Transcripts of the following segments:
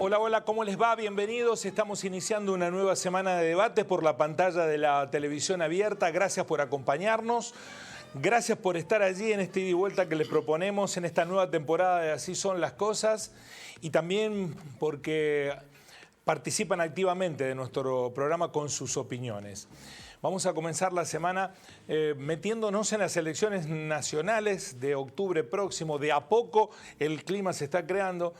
Hola, hola, ¿cómo les va? Bienvenidos. Estamos iniciando una nueva semana de debates por la pantalla de la televisión abierta. Gracias por acompañarnos. Gracias por estar allí en este ida y vuelta que les proponemos en esta nueva temporada de Así son las cosas. Y también porque participan activamente de nuestro programa con sus opiniones. Vamos a comenzar la semana metiéndonos en las elecciones nacionales de octubre próximo. De a poco el clima se está creando.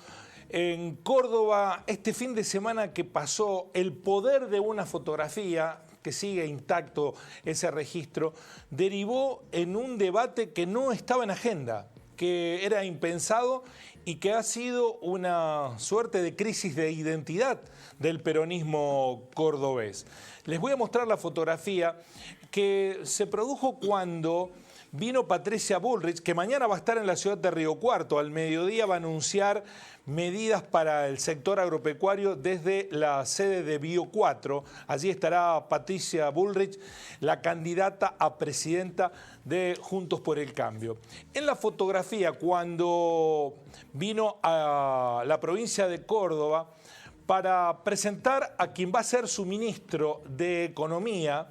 En Córdoba, este fin de semana que pasó, el poder de una fotografía, que sigue intacto ese registro, derivó en un debate que no estaba en agenda, que era impensado y que ha sido una suerte de crisis de identidad del peronismo cordobés. Les voy a mostrar la fotografía que se produjo cuando vino Patricia Bullrich, que mañana va a estar en la ciudad de Río Cuarto. Al mediodía va a anunciar medidas para el sector agropecuario desde la sede de Bio 4. Allí estará Patricia Bullrich, la candidata a presidenta de Juntos por el Cambio. En la fotografía, cuando vino a la provincia de Córdoba para presentar a quien va a ser su ministro de Economía,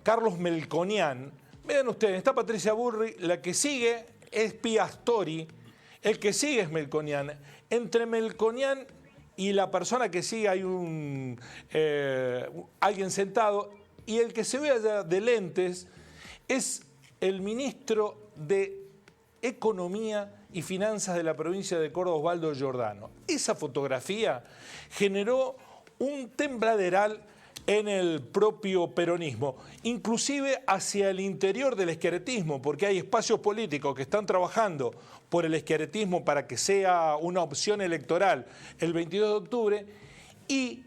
Carlos Melconian. Vean ustedes, está Patricia Bullrich, la que sigue es Pia Astori, el que sigue es Melconian. Entre Melconian y la persona que sigue hay alguien sentado, y el que se ve allá de lentes es el ministro de Economía y Finanzas de la provincia de Córdoba, Osvaldo Giordano. Esa fotografía generó un tembladeral en el propio peronismo, inclusive hacia el interior del schiarettismo, porque hay espacios políticos que están trabajando por el schiarettismo para que sea una opción electoral el 22 de octubre, y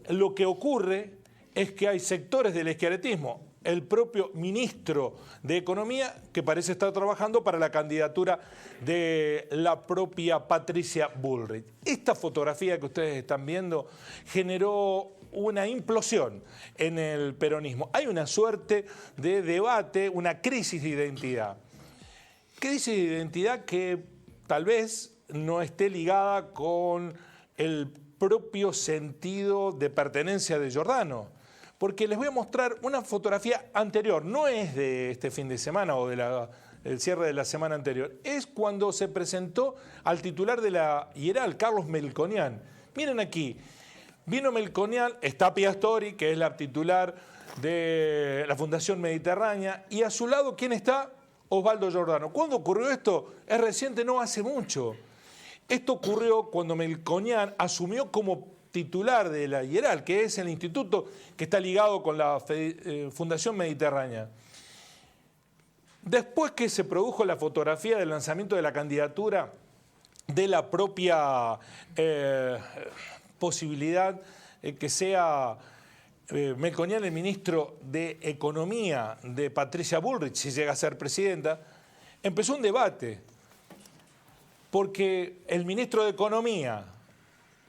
lo que ocurre es que hay sectores del schiarettismo, el propio ministro de Economía, que parece estar trabajando para la candidatura de la propia Patricia Bullrich. Esta fotografía que ustedes están viendo generó una implosión en el peronismo. Hay una suerte de debate, una crisis de identidad. Crisis de identidad que tal vez no esté ligada con el propio sentido de pertenencia de Giordano. Porque les voy a mostrar una fotografía anterior, no es de este fin de semana o del cierre de la semana anterior, es cuando se presentó al titular de la Hieral, Carlos Melconian. Miren aquí, vino Melconian, está Pia Astori, que es la titular de la Fundación Mediterránea, y a su lado, ¿quién está? Osvaldo Giordano. ¿Cuándo ocurrió esto? Es reciente, no hace mucho. Esto ocurrió cuando Melconian asumió como titular de la Hieral, que es el instituto que está ligado con la Fundación Mediterránea. Después que se produjo la fotografía del lanzamiento de la candidatura de la propia posibilidad que sea Melconian el ministro de Economía de Patricia Bullrich, si llega a ser presidenta, empezó un debate, porque el ministro de Economía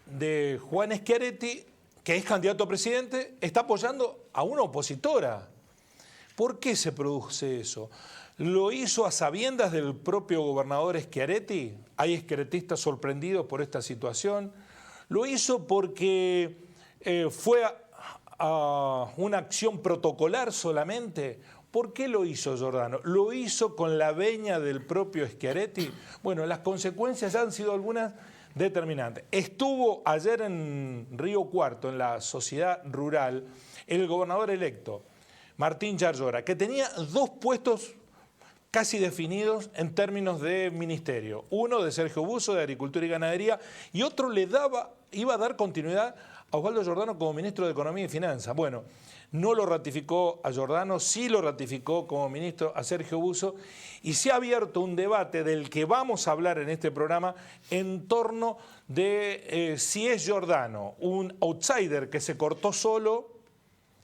de Juan Schiaretti, que es candidato a presidente, está apoyando a una opositora. ¿Por qué se produce eso? ¿Lo hizo a sabiendas del propio gobernador Schiaretti? ¿Hay schiarettistas sorprendidos por esta situación? ¿Lo hizo porque fue a una acción protocolar solamente? ¿Por qué lo hizo Giordano? ¿Lo hizo con la veña del propio Schiaretti? Bueno, las consecuencias han sido algunas determinantes. Estuvo ayer en Río Cuarto, en la sociedad rural, el gobernador electo, Martín Yarlora, que tenía dos puestos casi definidos en términos de ministerio. Uno de Sergio Busso, de Agricultura y Ganadería, y otro iba a dar continuidad a Osvaldo Giordano como ministro de Economía y Finanzas. Bueno, no lo ratificó a Giordano, sí lo ratificó como ministro a Sergio Busso, y se ha abierto un debate del que vamos a hablar en este programa en torno de si es Giordano un outsider que se cortó solo,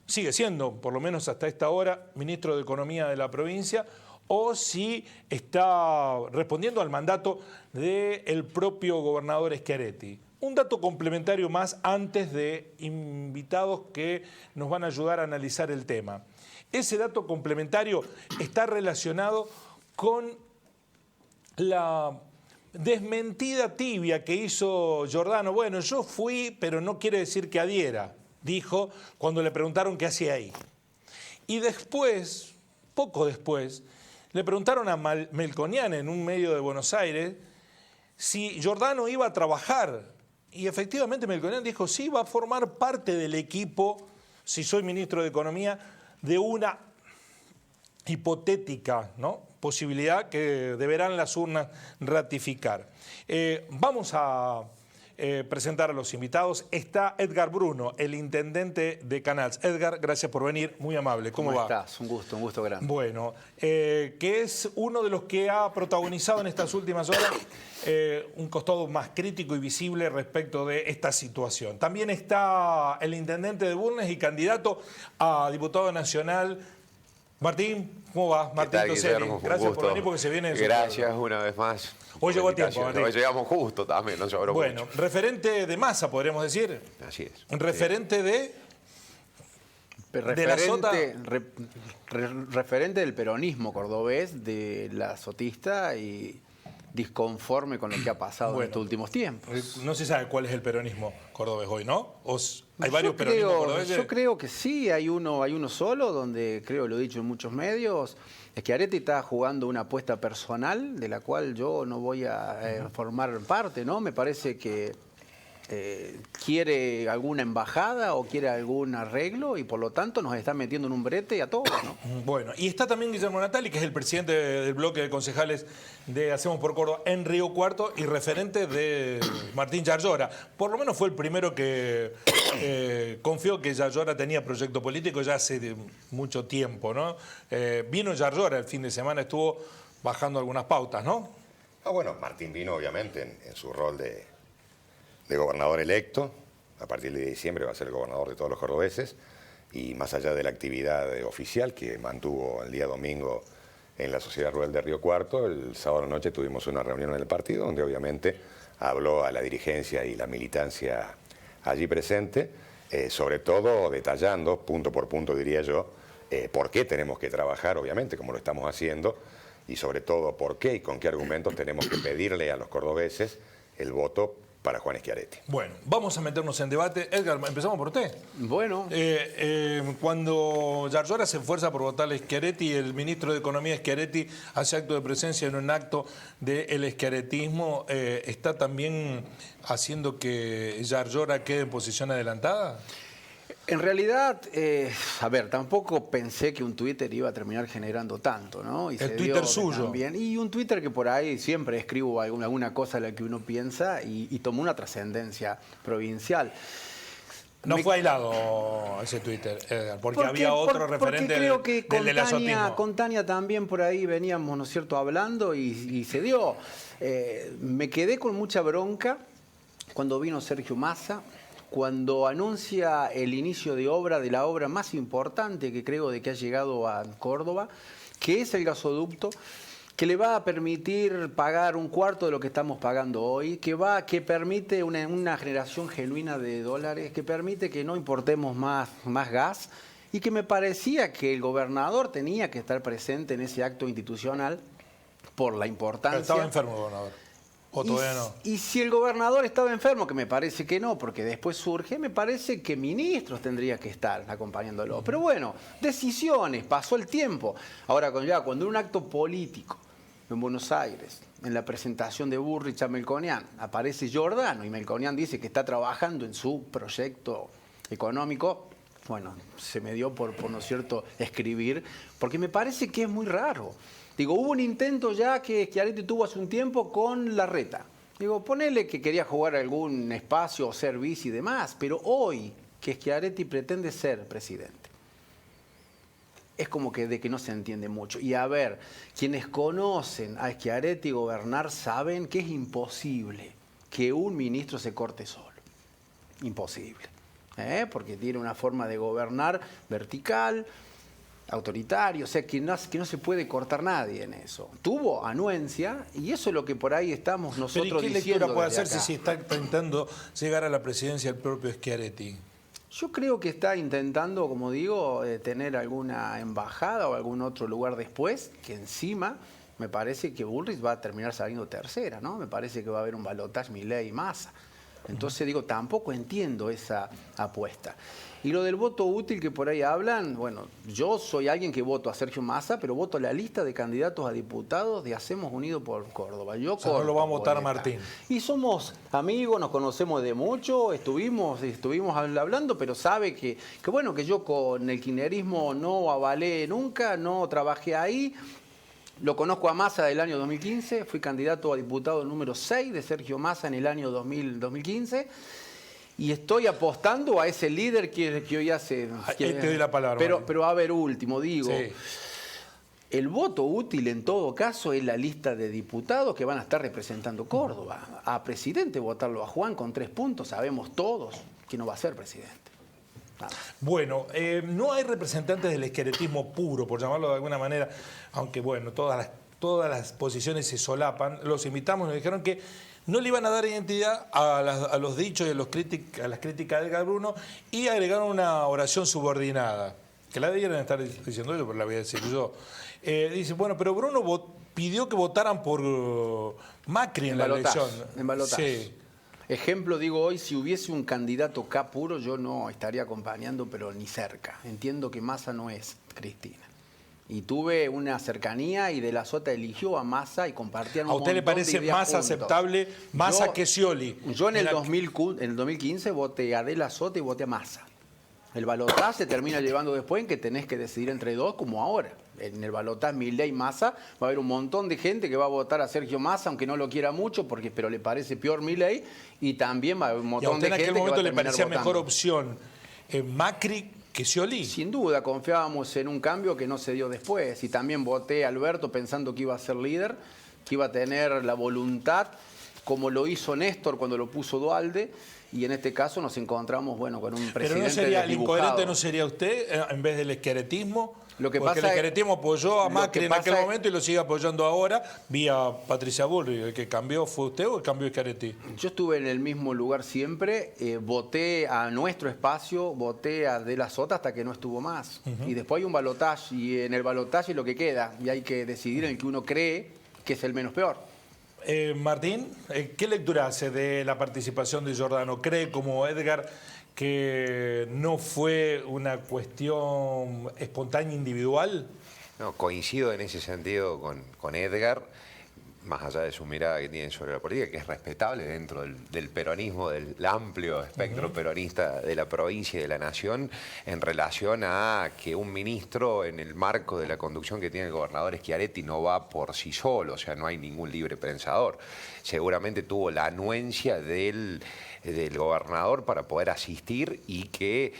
sigue siendo, por lo menos hasta esta hora, ministro de Economía de la provincia, o si está respondiendo al mandato del propio gobernador Schiaretti. Un dato complementario más antes de invitados que nos van a ayudar a analizar el tema. Ese dato complementario está relacionado con la desmentida tibia que hizo Giordano. Bueno, yo fui, pero no quiere decir que adhiera, dijo cuando le preguntaron qué hacía ahí. Y después, poco después, le preguntaron a Melconian en un medio de Buenos Aires si Giordano iba a trabajar. Y efectivamente Melconian dijo, sí, va a formar parte del equipo, si soy ministro de Economía, de una hipotética, ¿no?, posibilidad que deberán las urnas ratificar. Vamos a presentar a los invitados. Está Edgar Bruno, el intendente de Canals. Edgar, gracias por venir, muy amable. ¿Cómo va? Estás? Un gusto grande. Bueno, que es uno de los que ha protagonizado en estas últimas horas un costado más crítico y visible respecto de esta situación. También está el intendente de Bulnes y candidato a diputado nacional, Martín. ¿Cómo va? Martín Toselli. Gracias por venir porque se viene de Gracias una vez más. Hoy llegó a tiempo, Martín. Hoy llegamos justo también, no sobró Bueno, mucho. referente de masa, podríamos decir. Así es. Referente de la Sota. Referente del peronismo cordobés, de la sotista y disconforme con lo que ha pasado en estos últimos tiempos. No se sabe cuál es el peronismo cordobés hoy, ¿no? Hay varios peronismos cordobeses. Yo creo que sí, hay uno solo, donde creo, lo he dicho en muchos medios, Schiaretti está jugando una apuesta personal de la cual yo no voy a formar parte, ¿no? Me parece que quiere alguna embajada o quiere algún arreglo y por lo tanto nos está metiendo en un brete a todos, ¿no? Bueno, y está también Guillermo Natali, que es el presidente del bloque de concejales de Hacemos por Córdoba en Río Cuarto y referente de Martín Yarlora. Por lo menos fue el primero que confió que Yarlora tenía proyecto político ya hace mucho tiempo, ¿no? Vino Yarlora el fin de semana, estuvo bajando algunas pautas, ¿no? Bueno, Martín vino obviamente en su rol de gobernador electo. A partir de diciembre va a ser el gobernador de todos los cordobeses, y más allá de la actividad oficial que mantuvo el día domingo en la Sociedad Rural de Río Cuarto, el sábado noche tuvimos una reunión en el partido donde obviamente habló a la dirigencia y la militancia allí presente, sobre todo detallando punto por punto, diría yo, por qué tenemos que trabajar, obviamente, como lo estamos haciendo, y sobre todo por qué y con qué argumentos tenemos que pedirle a los cordobeses el voto para Juan Schiaretti. Bueno, vamos a meternos en debate. Edgar, empezamos por usted. Bueno. Cuando Yarlora se esfuerza por votarle a Schiaretti, el ministro de Economía Schiaretti hace acto de presencia en un acto del schiarettismo, ¿está también haciendo que Yarlora quede en posición adelantada? En realidad, a ver, tampoco pensé que un Twitter iba a terminar generando tanto, ¿no? Y el Twitter suyo. También, y un Twitter que por ahí siempre escribo alguna cosa a la que uno piensa y tomó una trascendencia provincial. No fue aislado ese Twitter, Edgar, porque había otro referente creo que del elazotismo. Con Tania también por ahí veníamos, ¿no es cierto?, hablando y se dio. Me quedé con mucha bronca cuando vino Sergio Massa, cuando anuncia el inicio de la obra más importante que creo de que ha llegado a Córdoba, que es el gasoducto, que le va a permitir pagar un cuarto de lo que estamos pagando hoy, que permite una generación genuina de dólares, que permite que no importemos más gas, y que me parecía que el gobernador tenía que estar presente en ese acto institucional por la importancia. Pero estaba enfermo el gobernador. ¿O todavía no? Y si el gobernador estaba enfermo, que me parece que no, porque después surge, me parece que ministros tendrían que estar acompañándolo. Pero bueno, decisiones, pasó el tiempo. Ahora, cuando en un acto político en Buenos Aires, en la presentación de Burrich a Melconian, aparece Giordano y Melconian dice que está trabajando en su proyecto económico, bueno, se me dio por ¿no es cierto?, escribir, porque me parece que es muy raro. Digo, hubo un intento ya que Schiaretti tuvo hace un tiempo con Larreta. Digo, ponele que quería jugar algún espacio o ser vice y demás, pero hoy que Schiaretti pretende ser presidente, es como que de que no se entiende mucho. Y a ver, quienes conocen a Schiaretti gobernar saben que es imposible que un ministro se corte solo. Imposible. Porque tiene una forma de gobernar vertical, autoritario, o sea, que no se puede cortar nadie en eso. Tuvo anuencia y eso es lo que por ahí estamos nosotros diciendo. ¿Pero qué lectura puede hacerse si está intentando llegar a la presidencia el propio Schiaretti? Yo creo que está intentando, como digo, tener alguna embajada o algún otro lugar después, que encima Me parece que Bullrich va a terminar saliendo tercera, ¿no? Me parece que va a haber un balotaje Milei y Massa. Entonces digo, tampoco entiendo esa apuesta. Y lo del voto útil que por ahí hablan, bueno, yo soy alguien que voto a Sergio Massa, pero voto la lista de candidatos a diputados de Hacemos Unido por Córdoba. Yo no lo va a votar Martín. Y somos amigos, nos conocemos de mucho, estuvimos hablando, pero sabe que bueno, que yo con el kirchnerismo no avalé nunca, no trabajé ahí. Lo conozco a Massa del año 2015, fui candidato a diputado número 6 de Sergio Massa en el año 2015 y estoy apostando a ese líder que hoy hace... Te doy la palabra. Pero a ver, último, digo, sí. El voto útil en todo caso es la lista de diputados que van a estar representando Córdoba. A presidente votarlo a Juan con 3 puntos, sabemos todos que no va a ser presidente. Bueno, no hay representantes del esqueletismo puro, por llamarlo de alguna manera, aunque bueno, todas las posiciones se solapan. Los invitamos, nos dijeron que no le iban a dar identidad a los dichos y a las críticas de Edgar Bruno y agregaron una oración subordinada, que la debieran estar diciendo ellos, pero la voy a decir yo. Dice, bueno, pero Bruno pidió que votaran por Macri en la elección. En balotaje. Sí. Ejemplo, digo, hoy si hubiese un candidato K puro, yo no estaría acompañando, pero ni cerca. Entiendo que Massa no es Cristina. Y tuve una cercanía y De la Sota eligió a Massa y compartían un ¿A usted le parece más aceptable Massa que Scioli? Yo en el 2015 voté a De la Sota y voté a Massa. El balotaje se termina llevando después en que tenés que decidir entre dos, como ahora. En el balotaje Milei y Massa va a haber un montón de gente que va a votar a Sergio Massa, aunque no lo quiera mucho, pero le parece peor Milei, y también va a haber un montón de gente que va a terminar votando. ¿Y a usted en aquel momento le parecía mejor opción Macri que Scioli? Sin duda, confiábamos en un cambio que no se dio después. Y también voté a Alberto pensando que iba a ser líder, que iba a tener la voluntad, como lo hizo Néstor cuando lo puso Duhalde. Y en este caso nos encontramos, bueno, con un presidente. Pero no sería el desdibujado. incoherente, ¿no sería usted en vez del esqueletismo? Porque pasa el esqueletismo apoyó a Macri en aquel es, momento y lo sigue apoyando ahora vía Patricia Bullrich. ¿El que cambió fue usted o el cambio Schiaretti? Yo estuve en el mismo lugar siempre, voté a nuestro espacio, voté a De la Sota hasta que no estuvo más. Y después hay un balotaje, y en el balotaje es lo que queda, y hay que decidir en el que uno cree que es el menos peor. Martín, ¿qué lectura hace de la participación de Giordano? ¿Cree, como Edgar, que no fue una cuestión espontánea individual? No, coincido en ese sentido con Edgar, más allá de su mirada que tiene sobre la política, que es respetable dentro del peronismo, del amplio espectro peronista de la provincia y de la nación, en relación a que un ministro, en el marco de la conducción que tiene el gobernador Schiaretti, no va por sí solo, o sea, no hay ningún libre pensador. Seguramente tuvo la anuencia del gobernador para poder asistir y que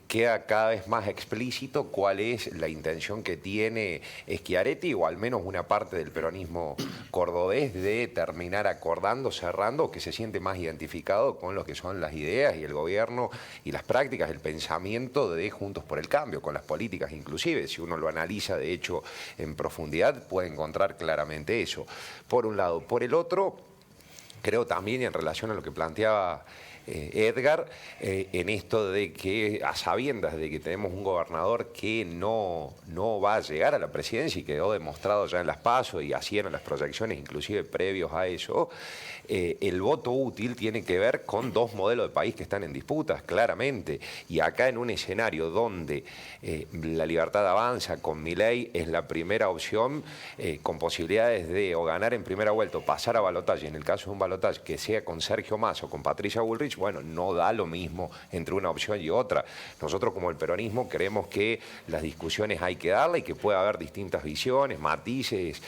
queda cada vez más explícito cuál es la intención que tiene Schiaretti o al menos una parte del peronismo cordobés de terminar acordando, cerrando, que se siente más identificado con lo que son las ideas y el gobierno y las prácticas, el pensamiento de Juntos por el Cambio, con las políticas inclusive. Si uno lo analiza de hecho en profundidad puede encontrar claramente eso. Por un lado. Por el otro, creo también en relación a lo que planteaba Edgar, en esto de que a sabiendas de que tenemos un gobernador que no va a llegar a la presidencia y quedó demostrado ya en las PASO y así eran las proyecciones inclusive previos a eso, el voto útil tiene que ver con dos modelos de país que están en disputas, claramente. Y acá en un escenario donde la Libertad Avanza con Milei es la primera opción, con posibilidades de o ganar en primera vuelta o pasar a balotaje, en el caso de un balotaje que sea con Sergio Massa o con Patricia Bullrich, bueno, no da lo mismo entre una opción y otra. Nosotros como el peronismo creemos que las discusiones hay que darle y que puede haber distintas visiones, matices,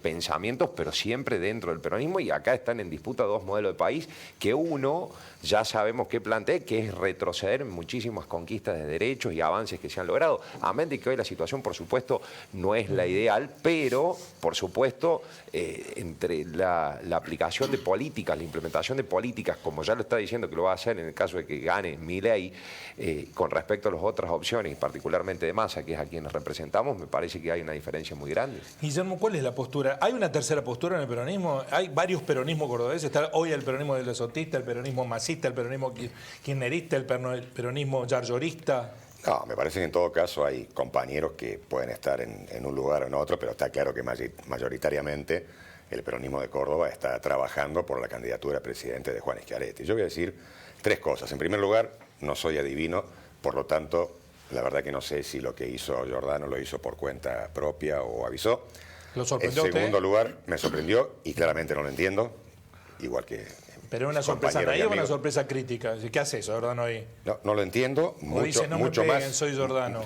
pensamientos, pero siempre dentro del peronismo, y acá están en disputa dos modelos de país, que uno ya sabemos que plantea, que es retroceder en muchísimas conquistas de derechos y avances que se han logrado. Amén de que hoy la situación, por supuesto, no es la ideal, pero, por supuesto, entre la aplicación de políticas, la implementación de políticas, como ya lo está diciendo que lo va a hacer en el caso de que gane Milei, con respecto a las otras opciones, y particularmente de Massa, que es a quienes representamos, me parece que hay una diferencia muy grande. Guillermo, ¿cuál es la postura? ¿Hay una tercera postura en el peronismo? ¿Hay varios peronismos cordobeses? Está hoy el peronismo de los sotistas, el peronismo masista, el peronismo kirchnerista, el peronismo yarlorista. No, me parece que en todo caso hay compañeros que pueden estar en un lugar o en otro, pero está claro que mayoritariamente el peronismo de Córdoba está trabajando por la candidatura a presidente de Juan Schiaretti. Yo voy a decir 3 cosas. En primer lugar, no soy adivino, por lo tanto, la verdad que no sé si lo que hizo Giordano lo hizo por cuenta propia o avisó. ¿Lo sorprendió En segundo usted? lugar, me sorprendió y claramente no lo entiendo, igual que... Pero una sus sorpresa compañeros y naída o una amigos. sorpresa crítica. ¿Qué hace eso, Jordano, ahí? No lo entiendo, O dice, no me peguen, más, soy Giordano.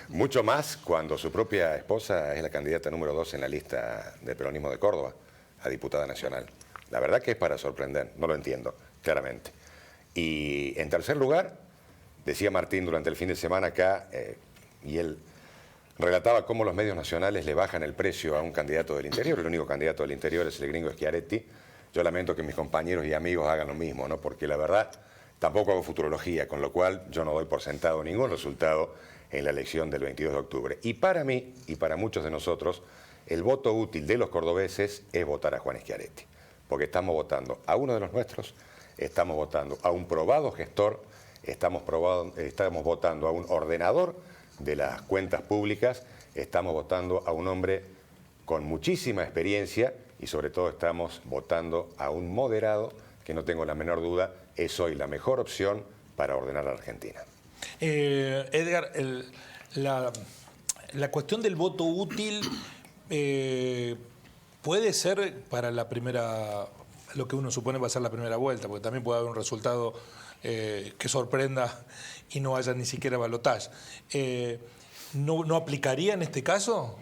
mucho más cuando su propia esposa es la candidata número 2 en la lista del peronismo de Córdoba a diputada nacional. La verdad que es para sorprender, no lo entiendo, claramente. Y en tercer lugar, decía Martín durante el fin de semana acá, y él relataba cómo los medios nacionales le bajan el precio a un candidato del interior. El único candidato del interior es el gringo Schiaretti. Yo lamento que mis compañeros y amigos hagan lo mismo, ¿no? Porque la verdad tampoco hago futurología, con lo cual yo no doy por sentado ningún resultado en la elección del 22 de octubre. Y para mí, y para muchos de nosotros, el voto útil de los cordobeses es votar a Juan Schiaretti, porque estamos votando a uno de los nuestros, estamos votando a un probado gestor, estamos votando a un ordenador de las cuentas públicas, estamos votando a un hombre con muchísima experiencia y sobre todo estamos votando a un moderado que no tengo la menor duda es hoy la mejor opción para ordenar a la Argentina. Edgar, la cuestión del voto útil puede ser para la primera, lo que uno supone va a ser la primera vuelta, porque también puede haber un resultado que sorprenda y no haya ni siquiera balotaje. ¿No aplicaría en este caso?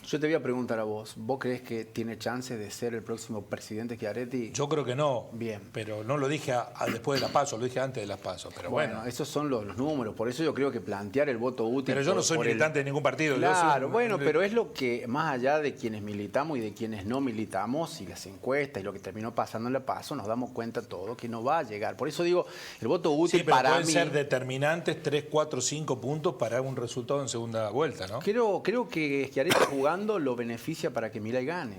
Yo te voy a preguntar a vos, ¿vos crees que tiene chance de ser el próximo presidente Schiaretti? Yo creo que no. Bien. Pero no lo dije después de las PASO, lo dije antes de las PASO. Pero bueno. Esos son los números, por eso yo creo que plantear el voto útil... Pero yo no soy militante de ningún partido. Claro, pero es lo que, más allá de quienes militamos y de quienes no militamos, y las encuestas y lo que terminó pasando en la PASO, nos damos cuenta todo que no va a llegar. Por eso digo, el voto útil sí, pero para pueden mí... ser determinantes 3, 4, 5 puntos para un resultado en segunda vuelta, ¿no? Creo que Schiaretti jugando lo beneficia para que Milei gane,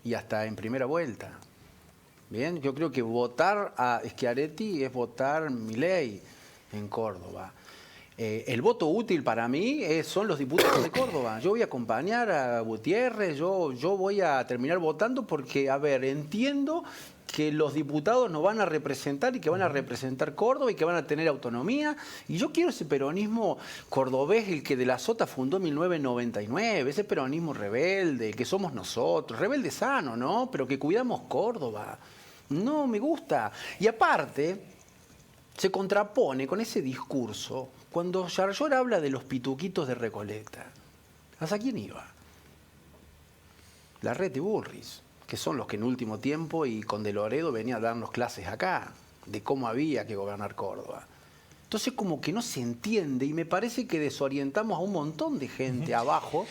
y hasta en primera vuelta. Bien, yo creo que votar a Schiaretti es votar Milei en Córdoba. El voto útil para mí son los diputados de Córdoba. Yo voy a acompañar a Gutiérrez, yo voy a terminar votando porque, a ver, entiendo que los diputados nos van a representar y que van a representar Córdoba y que van a tener autonomía. Y yo quiero ese peronismo cordobés, el que de la Sota fundó en 1999, ese peronismo rebelde, el que somos nosotros, rebelde sano, ¿no? Pero que cuidamos Córdoba. No, me gusta. Y aparte, se contrapone con ese discurso cuando Yarlor habla de los pituquitos de Recoleta. ¿Hasta quién iba? Larreta y Bullrich, que son los que en último tiempo y con De Loredo venía a darnos clases acá, de cómo había que gobernar Córdoba. Entonces como que no se entiende y me parece que desorientamos a un montón de gente abajo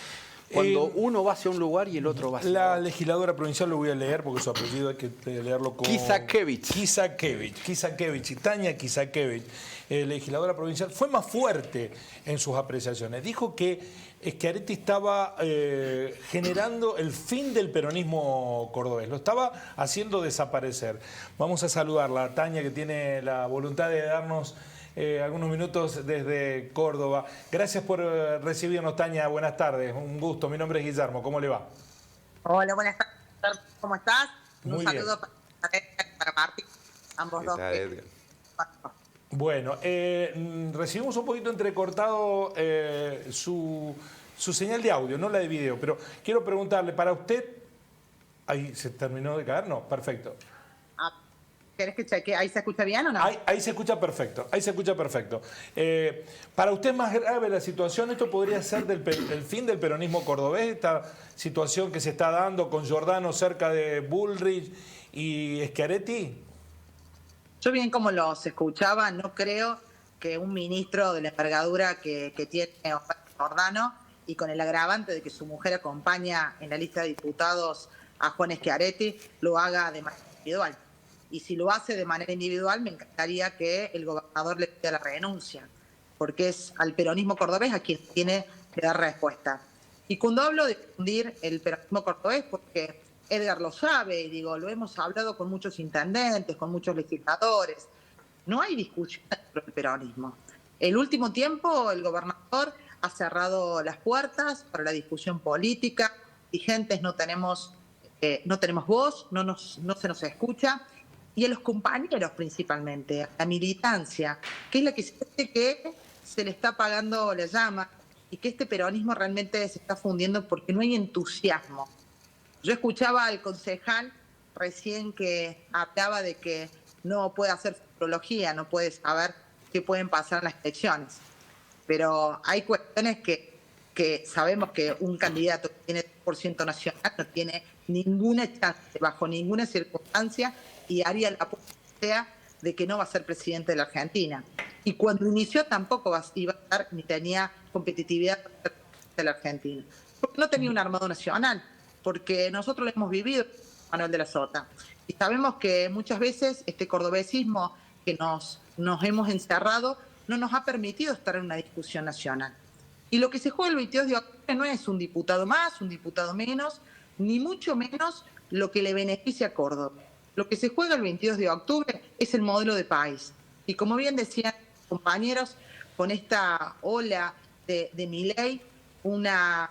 cuando uno va hacia un lugar y el otro va hacia La otro. legisladora provincial, lo voy a leer porque su apellido hay que leerlo con... Kisakevich, Tania Kisakevich, legisladora provincial, fue más fuerte en sus apreciaciones. Dijo que Schiaretti estaba generando el fin del peronismo cordobés, lo estaba haciendo desaparecer. Vamos a saludarla, a Tania, que tiene la voluntad de darnos algunos minutos desde Córdoba. Gracias por recibirnos, Tania. Buenas tardes, un gusto. Mi nombre es Guillermo. ¿Cómo le va? Hola, buenas tardes. ¿Cómo estás? Muy un saludo para Martín, ambos dos. Bueno, recibimos un poquito entrecortado su señal de audio, no la de video, pero quiero preguntarle, para usted... ¿Ahí se terminó de caer? No, perfecto. ¿Querés que chequee? ¿Ahí se escucha bien o no? Ahí se escucha perfecto, ahí se escucha perfecto. ¿Para usted es más grave la situación? ¿Esto podría ser el fin del peronismo cordobés? Esta situación que se está dando con Giordano cerca de Bullrich y Schiaretti. Yo bien como los escuchaba, no creo que un ministro de la envergadura que tiene Giordano y con el agravante de que su mujer acompaña en la lista de diputados a Juan Schiaretti, lo haga de manera individual. Y si lo hace de manera individual, me encantaría que el gobernador le pida la renuncia, porque es al peronismo cordobés a quien tiene que dar respuesta. Y cuando hablo de fundir el peronismo cordobés, porque Edgar lo sabe, y digo, lo hemos hablado con muchos intendentes, con muchos legisladores, no hay discusión sobre el peronismo. el último tiempo el gobernador ha cerrado las puertas para la discusión política, dirigentes no tenemos voz, no se nos escucha, y a los compañeros principalmente, a la militancia, que es la que siente que se le está apagando la llama y que este peronismo realmente se está fundiendo porque no hay entusiasmo. Yo escuchaba al concejal recién que hablaba de que no puede hacer futurología, no puede saber qué pueden pasar en las elecciones, pero hay cuestiones que sabemos que un candidato que tiene 3% nacional no tiene ninguna chance, bajo ninguna circunstancia, y haría la apuesta de que no va a ser presidente de la Argentina. Y cuando inició tampoco iba a estar ni tenía competitividad para ser presidente de la Argentina. Porque no tenía un armado nacional, porque nosotros lo hemos vivido, Manuel de la Sota. Y sabemos que muchas veces este cordobesismo que nos hemos encerrado no nos ha permitido estar en una discusión nacional. Y lo que se juega el 22 de octubre no es un diputado más, un diputado menos, ni mucho menos lo que le beneficia a Córdoba. Lo que se juega el 22 de octubre es el modelo de país. Y como bien decían compañeros, con esta ola de Milei, una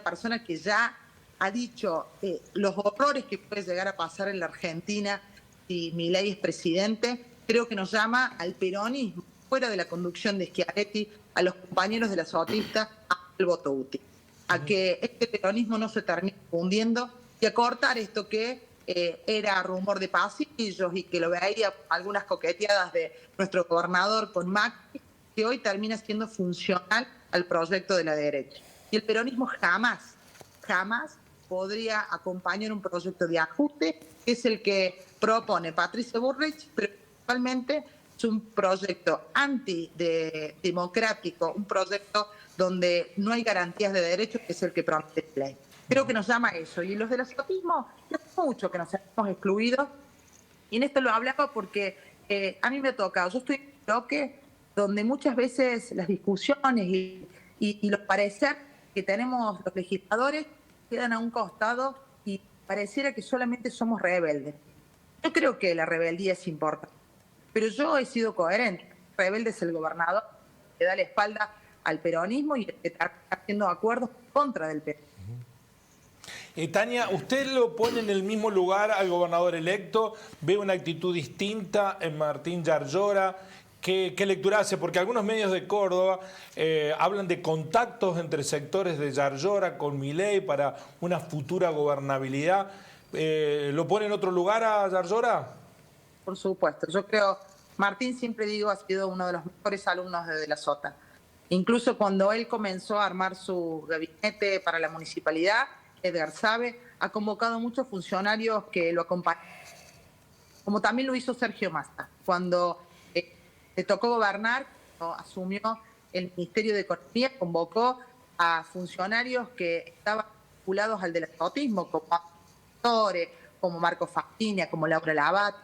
persona que ya ha dicho los horrores que puede llegar a pasar en la Argentina si Milei es presidente, creo que nos llama al peronismo, fuera de la conducción de Schiaretti, a los compañeros de la Sotista, al voto útil, a que este peronismo no se termine fundiendo y a cortar esto que era rumor de pasillos y que lo veía algunas coqueteadas de nuestro gobernador con Macri, que hoy termina siendo funcional al proyecto de la derecha. Y el peronismo jamás podría acompañar un proyecto de ajuste, que es el que propone Patricia Bullrich, pero principalmente es un proyecto antidemocrático, un proyecto donde no hay garantías de derechos, que es el que promete la ley. Creo que nos llama eso. Y los del azotismo, es mucho que nos hemos excluido. Y en esto lo hablaba porque a mí me ha tocado. Yo estoy en un bloque donde muchas veces las discusiones y los pareceres que tenemos los legisladores quedan a un costado y pareciera que solamente somos rebeldes. Yo creo que la rebeldía es importante, pero yo he sido coherente. Rebelde es el gobernador que da la espalda al peronismo y que está haciendo acuerdos contra del peronismo. Tania, ¿usted lo pone en el mismo lugar al gobernador electo? ¿Ve una actitud distinta en Martín Yarlora? ¿Qué lectura hace? Porque algunos medios de Córdoba hablan de contactos entre sectores de Yarlora con Milei para una futura gobernabilidad. ¿Lo pone en otro lugar a Yarlora? Por supuesto. Yo creo, Martín, siempre digo, ha sido uno de los mejores alumnos de la Sota. Incluso cuando él comenzó a armar su gabinete para la municipalidad, Edgar sabe, ha convocado a muchos funcionarios que lo acompañan, como también lo hizo Sergio Massa. Cuando le tocó gobernar, asumió el Ministerio de Economía, convocó a funcionarios que estaban vinculados al del azotismo, como actores, como Marco Fastinia, como Laura Labat,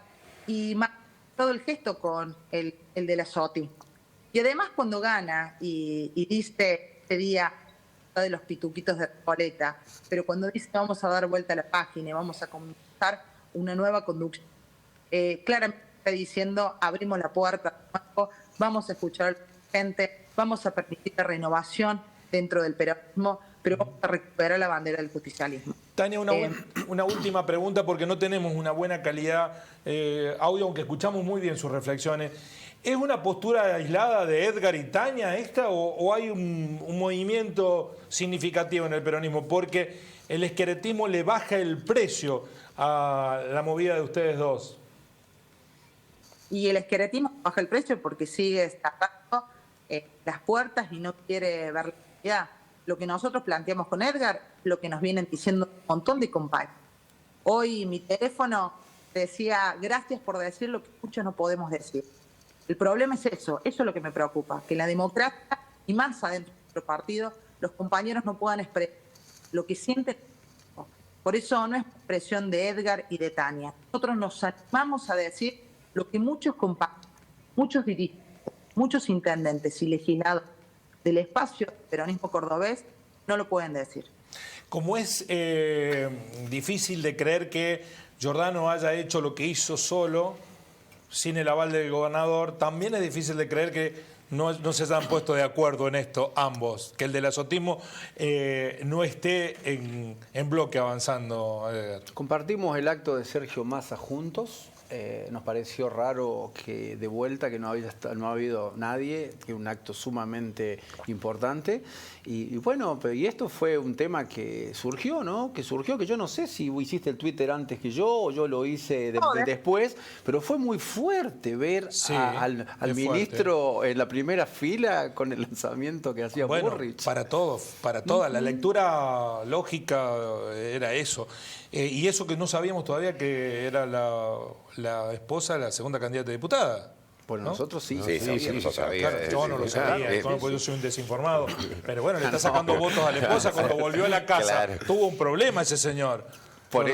y todo el gesto con el del azotismo. Y además cuando gana y dice ese día de los pituquitos de Recoleta, pero cuando dice vamos a dar vuelta a la página y vamos a comenzar una nueva conducción, claramente está diciendo abrimos la puerta, vamos a escuchar a la gente, vamos a permitir la renovación dentro del peronismo, pero vamos a recuperar la bandera del justicialismo. Tania, una última pregunta, porque no tenemos una buena calidad audio, aunque escuchamos muy bien sus reflexiones. ¿Es una postura aislada de Edgar y Tania esta o hay un movimiento significativo en el peronismo? Porque el esqueretismo le baja el precio a la movida de ustedes dos. Y el esqueretismo baja el precio porque sigue cerrando las puertas y no quiere ver la realidad. Lo que nosotros planteamos con Edgar, lo que nos vienen diciendo un montón de compañeros. Hoy mi teléfono decía, gracias por decir lo que muchos no podemos decir. El problema es eso es lo que me preocupa, que en la democracia y más adentro de nuestro partido, los compañeros no puedan expresar lo que sienten. Por eso no es expresión de Edgar y de Tania. Nosotros nos animamos a decir lo que muchos compañeros, muchos dirigentes, muchos intendentes y legisladores del espacio del peronismo cordobés no lo pueden decir. Como es difícil de creer que Giordano haya hecho lo que hizo solo, sin el aval del gobernador, también es difícil de creer que no se hayan puesto de acuerdo en esto ambos, que el del azotismo no esté en bloque avanzando. Compartimos el acto de Sergio Massa juntos. Nos pareció raro que de vuelta que no ha habido nadie, que un acto sumamente importante. Y bueno, y esto fue un tema que surgió, ¿no? Que yo no sé si hiciste el Twitter antes que yo o yo lo hice después, pero fue muy fuerte ver al ministro en la primera fila con el lanzamiento que hacía Burrich. Para todos, para todas. La lectura lógica era eso. Y eso que no sabíamos todavía que era la esposa de la segunda candidata a diputada. Bueno, ¿no? nosotros sí. Sí, lo sabía. Claro, yo no lo sabía, porque yo soy un desinformado. Pero bueno, le está sacando votos a la esposa. Cuando volvió a la casa, tuvo un problema ese señor. Por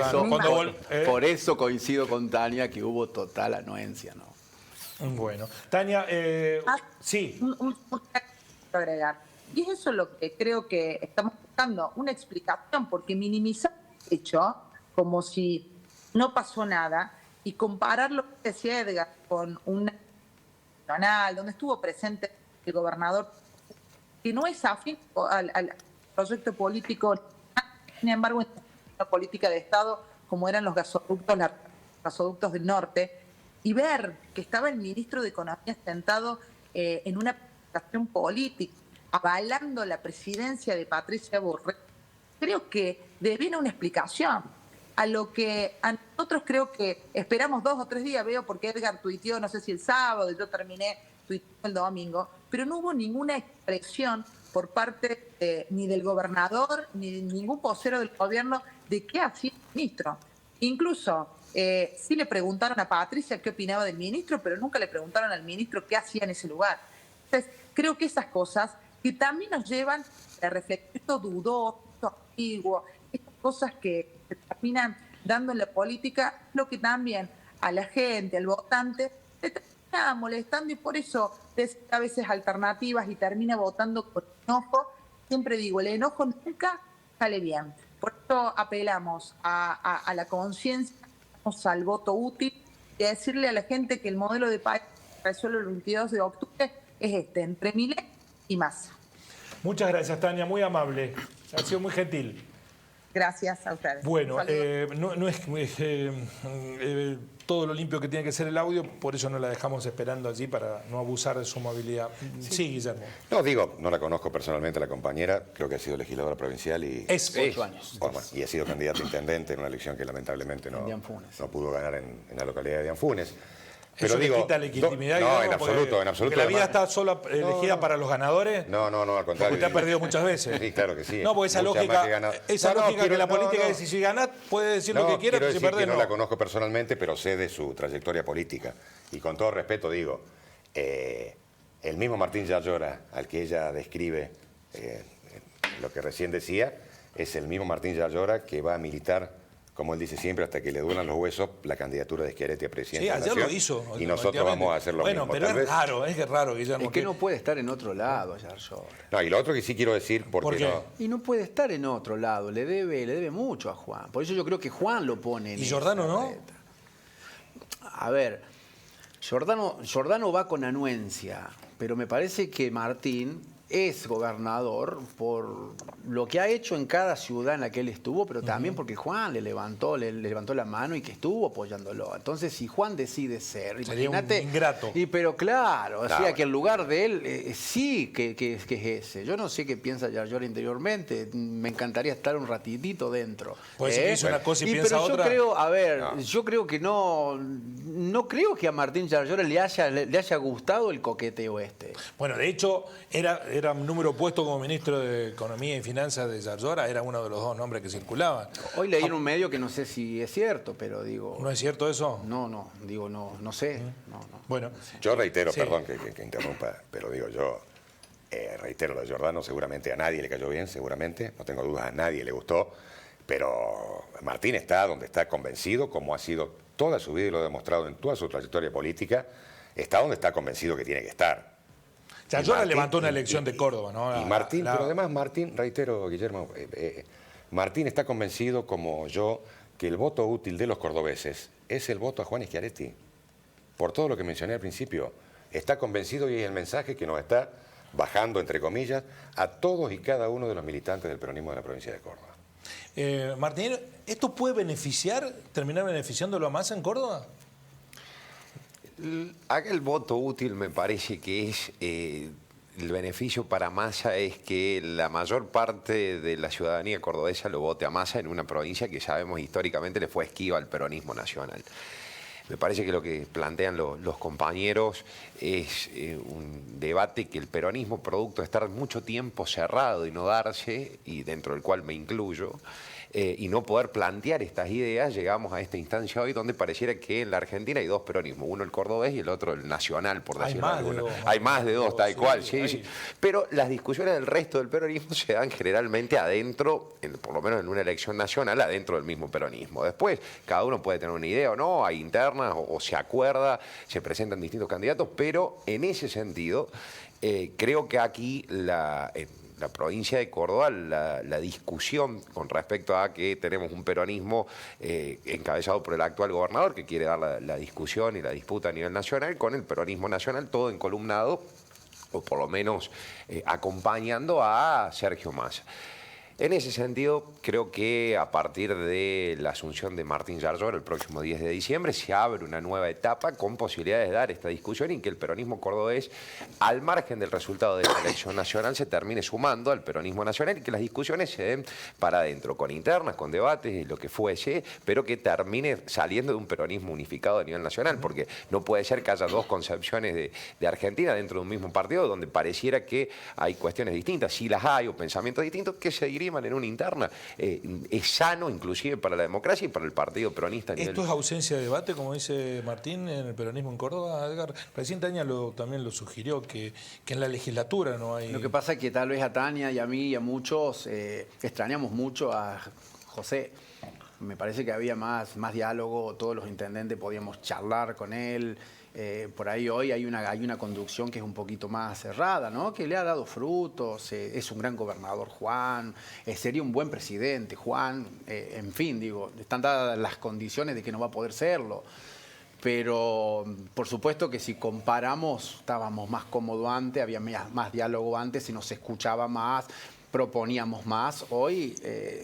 Por eso coincido con Tania que hubo total anuencia, ¿no? Bueno, Tania, sí. Agregar. Y es eso lo que creo que estamos buscando, una explicación, porque minimizar el hecho como si no pasó nada y comparar lo que decía Edgar con un canal donde estuvo presente el gobernador, que no es afín al proyecto político, sin embargo, en una política de Estado, como eran los gasoductos del norte, y ver que estaba el ministro de Economía sentado en una presentación política, avalando la presidencia de Patricia Burrich, creo que deviene una explicación. A lo que a nosotros creo que esperamos 2 o 3 días, veo porque Edgar tuiteó, no sé si el sábado, yo terminé tuiteando el domingo, pero no hubo ninguna expresión por parte ni del gobernador ni de ningún vocero del gobierno de qué hacía el ministro. Incluso sí le preguntaron a Patricia qué opinaba del ministro, pero nunca le preguntaron al ministro qué hacía en ese lugar. Entonces, creo que esas cosas que también nos llevan a reflexionar esto dudoso, esto antiguo, estas cosas que se terminan dando en la política, lo que también a la gente, al votante, le termina molestando y por eso a veces alternativas y termina votando con enojo. Siempre digo, el enojo nunca sale bien. Por eso apelamos a la conciencia, al voto útil y a decirle a la gente que el modelo de país que resuelve el 22 de octubre es entre Milei y Massa. Muchas gracias, Tania, muy amable. Ha sido muy gentil. Gracias a ustedes. Bueno, no es todo lo limpio que tiene que ser el audio, por eso no la dejamos esperando allí para no abusar de su movilidad. Sí, Guillermo. No, digo, no la conozco personalmente a la compañera, creo que ha sido legisladora provincial y... Es 8 años. Bueno, y ha sido candidata a intendente en una elección que lamentablemente no pudo ganar en la localidad de Dianfunes. Pero ¿eso digo, le quita legitimidad? No, en porque absoluto. ¿La vida está solo elegida para los ganadores? No, al contrario. Porque usted ha perdido muchas veces. Sí, claro que sí. No, porque esa lógica que la política es si ganás, puede decir lo que quiera, pero si perdés no la conozco personalmente, pero sé de su trayectoria política. Y con todo respeto digo, el mismo Martín Yarlora, al que ella describe lo que recién decía, es el mismo Martín Yarlora que va a militar, como él dice siempre, hasta que le duelan los huesos, la candidatura de Schiaretti a presidente de la ayer Nación. lo hizo. Y nosotros vamos a hacer lo mismo. Bueno, pero es raro, Guillermo. Es que no puede estar en otro lado, Yarlora. No, y lo otro que sí quiero decir, porque ¿Por qué? no... Y no puede estar en otro lado, le debe mucho a Juan. Por eso yo creo que Juan lo pone en ¿Y Giordano esa no? reta. A ver, Giordano va con anuencia, pero me parece que Martín es gobernador por lo que ha hecho en cada ciudad en la que él estuvo, pero también porque Juan le levantó la mano y que estuvo apoyándolo. Entonces, si Juan decide ser, imagínate, un ingrato. Pero claro, o sea bueno. que el lugar de él sí que es ese. Yo no sé qué piensa Yarlora interiormente. Me encantaría estar un ratitito dentro. Puede ser que hizo una cosa y piensa pero otra. Yo creo, a ver, No. yo creo que no creo que a Martín Yarlora le haya gustado el coqueteo este. Bueno, de hecho, era un número puesto como ministro de Economía y Finanzas de Yarlora, era uno de los 2 nombres que circulaban. Hoy leí en un medio que no sé si es cierto, pero digo... ¿No es cierto eso? No sé. No. Bueno, Yo reitero, Sí. perdón que interrumpa, pero digo yo, reitero lo de Giordano, seguramente a nadie le cayó bien, seguramente, no tengo dudas, a nadie le gustó, pero Martín está donde está convencido, como ha sido toda su vida y lo ha demostrado en toda su trayectoria política, está donde está convencido que tiene que estar. Yarlora levantó una elección de Córdoba, ¿no? Y Martín, pero además Martín, reitero, Guillermo, Martín está convencido, como yo, que el voto útil de los cordobeses es el voto a Juan Schiaretti. Por todo lo que mencioné al principio, está convencido y es el mensaje que nos está bajando, entre comillas, a todos y cada uno de los militantes del peronismo de la provincia de Córdoba. Martín, ¿esto puede terminar beneficiándolo a Massa en Córdoba? Acá el voto útil me parece que es... el beneficio para Massa es que la mayor parte de la ciudadanía cordobesa lo vote a Massa en una provincia que sabemos históricamente le fue esquiva al peronismo nacional. Me parece que lo que plantean los compañeros es un debate que el peronismo, producto de estar mucho tiempo cerrado y no darse, y dentro del cual me incluyo, y no poder plantear estas ideas, llegamos a esta instancia hoy donde pareciera que en la Argentina hay dos peronismos, uno el cordobés y el otro el nacional, por decirlo de alguna manera. Hay más de dos, tal cual, sí. Pero las discusiones del resto del peronismo se dan generalmente adentro, por lo menos en una elección nacional, adentro del mismo peronismo. Después, cada uno puede tener una idea o no, hay internas, o se acuerda, se presentan distintos candidatos, pero en ese sentido, creo que aquí la provincia de Córdoba, la discusión con respecto a que tenemos un peronismo encabezado por el actual gobernador que quiere dar la discusión y la disputa a nivel nacional, con el peronismo nacional todo encolumnado, o por lo menos acompañando a Sergio Massa. En ese sentido, creo que a partir de la asunción de Martín Yarlor el próximo 10 de diciembre se abre una nueva etapa con posibilidades de dar esta discusión y que el peronismo cordobés, al margen del resultado de la elección nacional, se termine sumando al peronismo nacional y que las discusiones se den para adentro, con internas, con debates y lo que fuese, pero que termine saliendo de un peronismo unificado a nivel nacional, porque no puede ser que haya dos concepciones de Argentina dentro de un mismo partido donde pareciera que hay cuestiones distintas, si las hay o pensamientos distintos, que se diriman en una interna. Es sano inclusive para la democracia y para el partido peronista. ¿Esto es ausencia de debate, como dice Martín, en el peronismo en Córdoba, Edgar? Recién Tania también lo sugirió, que en la legislatura no hay... Lo que pasa es que tal vez a Tania y a mí y a muchos extrañamos mucho a José. Me parece que había más diálogo, todos los intendentes podíamos charlar con él. Por ahí hoy hay una conducción que es un poquito más cerrada, ¿no? Que le ha dado frutos, es un gran gobernador Juan, sería un buen presidente Juan, en fin, digo, están dadas las condiciones de que no va a poder serlo. Pero por supuesto que si comparamos, estábamos más cómodos antes, había más diálogo antes, y nos escuchaba más, proponíamos más. Hoy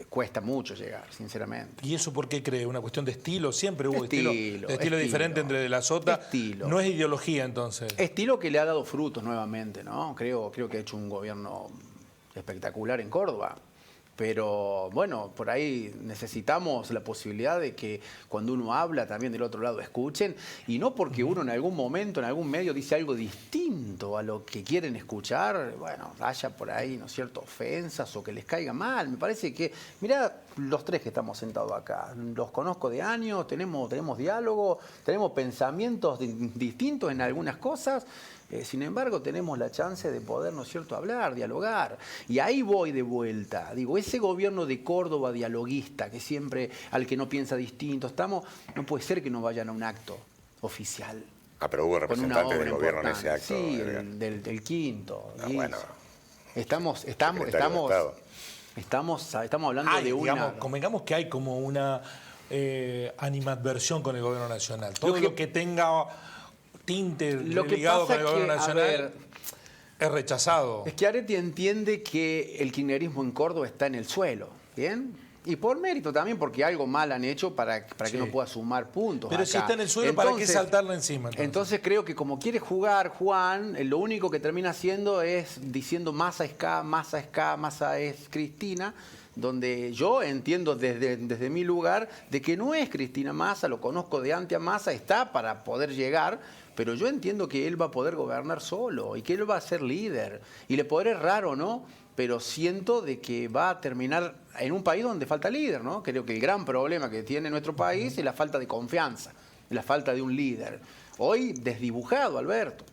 cuesta mucho llegar, sinceramente. ¿Y eso por qué cree? ¿Una cuestión de estilo? Siempre hubo estilo diferente entre De la Sota. Estilo. No es ideología, entonces. Estilo que le ha dado frutos nuevamente, ¿no? Creo que ha hecho un gobierno espectacular en Córdoba. Pero bueno, por ahí necesitamos la posibilidad de que cuando uno habla también del otro lado escuchen, y no porque uno en algún momento, en algún medio dice algo distinto a lo que quieren escuchar, bueno, haya por ahí, ¿no es cierto?, ofensas o que les caiga mal. Me parece que, mirá, los tres que estamos sentados acá, los conozco de años, tenemos diálogo, tenemos pensamientos distintos en algunas cosas. Sin embargo, tenemos la chance de poder, ¿no es cierto?, hablar, dialogar. Y ahí voy de vuelta. Digo, ese gobierno de Córdoba dialoguista, que siempre al que no piensa distinto, no puede ser que no vayan a un acto oficial. Pero hubo representantes del gobierno en ese acto. Sí, del quinto. Bueno. Estamos hablando de una... Convengamos que hay como una animadversión con el gobierno nacional. Todo lo que tenga tinte ligado con el gobierno nacional es rechazado. Es que Areti entiende que el kirchnerismo en Córdoba está en el suelo, ¿bien? Y por mérito también, porque algo mal han hecho para que no pueda sumar puntos. Pero acá, si está en el suelo, entonces, ¿para qué saltarle encima? Entonces creo que como quiere jugar Juan, lo único que termina haciendo es diciendo Massa es K, Massa es K, Massa es Cristina, donde yo entiendo desde mi lugar de que no es Cristina Massa, lo conozco de antes a Massa, está para poder llegar, pero yo entiendo que él va a poder gobernar solo y que él va a ser líder. Y le podré errar o no, pero siento de que va a terminar en un país donde falta líder, ¿no? Creo que el gran problema que tiene nuestro país es la falta de confianza, la falta de un líder. Hoy desdibujado Alberto.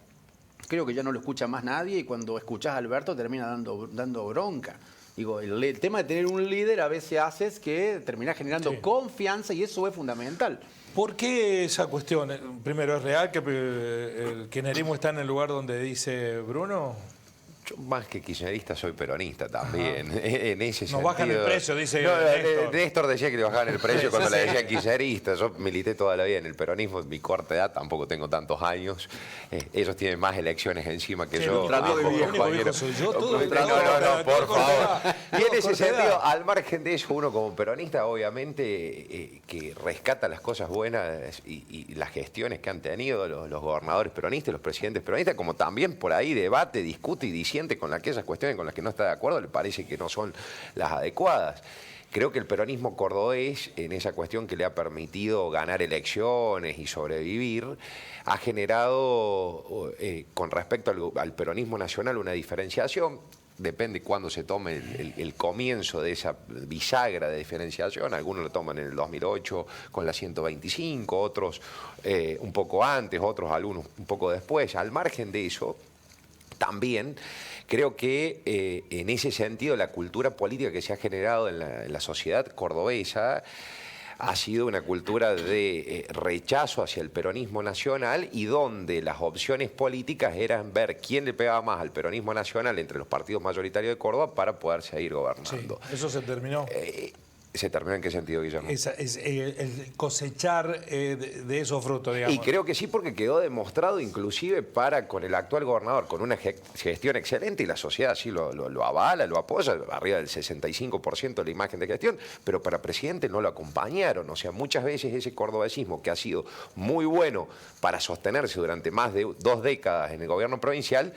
Creo que ya no lo escucha más nadie y cuando escuchás a Alberto termina dando bronca. Digo, el tema de tener un líder a veces hace que termina generando confianza y eso es fundamental. ¿Por qué esa cuestión? Primero, ¿es real que el kirchnerismo está en el lugar donde dice Bruno? Yo más que kirchnerista soy peronista también. En ese sentido. Nos bajan el precio, dice Néstor. Néstor Decía que le bajaban el precio cuando Sí. le decían kirchnerista. Yo milité toda la vida en el peronismo, en mi corta edad, tampoco tengo tantos años. Ellos tienen más elecciones encima que Sí, yo. lo único viejo compañero. soy yo, todo No, por corta favor. edad, Y en todo ese corta sentido, edad. al margen de eso, uno como peronista, obviamente, que rescata las cosas buenas y las gestiones que han tenido los gobernadores peronistas, los presidentes peronistas, como también por ahí debate, discute y disiente con aquellas cuestiones con las que no está de acuerdo, le parece que no son las adecuadas. Creo que el peronismo cordobés, en esa cuestión que le ha permitido ganar elecciones y sobrevivir, ha generado, con respecto al peronismo nacional, una diferenciación. Depende cuándo se tome el comienzo de esa bisagra de diferenciación. Algunos lo toman en el 2008 con la 125, otros un poco antes, otros algunos un poco después. Al margen de eso, también creo que en ese sentido la cultura política que se ha generado en la sociedad cordobesa ha sido una cultura de rechazo hacia el peronismo nacional y donde las opciones políticas eran ver quién le pegaba más al peronismo nacional entre los partidos mayoritarios de Córdoba para poder seguir gobernando. Sí, eso se terminó. ¿Se terminó en qué sentido, Guillermo? El cosechar de esos frutos, digamos. Y creo que sí, porque quedó demostrado inclusive con el actual gobernador, con una gestión excelente, y la sociedad sí lo avala, lo apoya, arriba del 65% de la imagen de gestión, pero para presidente no lo acompañaron. O sea, muchas veces ese cordobesismo, que ha sido muy bueno para sostenerse durante más de 2 décadas en el gobierno provincial,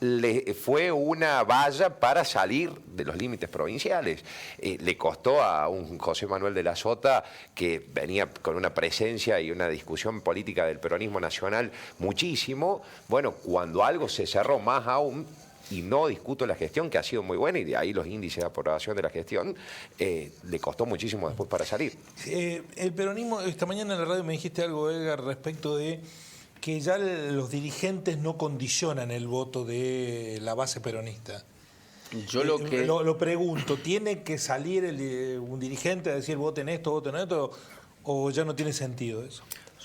le fue una valla para salir de los límites provinciales. Le costó a un José Manuel de la Sota, que venía con una presencia y una discusión política del peronismo nacional muchísimo. Bueno, cuando algo se cerró más aún, y no discuto la gestión, que ha sido muy buena, y de ahí los índices de aprobación de la gestión, le costó muchísimo después para salir. El peronismo, esta mañana en la radio me dijiste algo, Edgar, respecto de que ya los dirigentes no condicionan el voto de la base peronista. Yo lo pregunto, ¿tiene que salir un dirigente a decir voten esto, o ya no tiene sentido eso?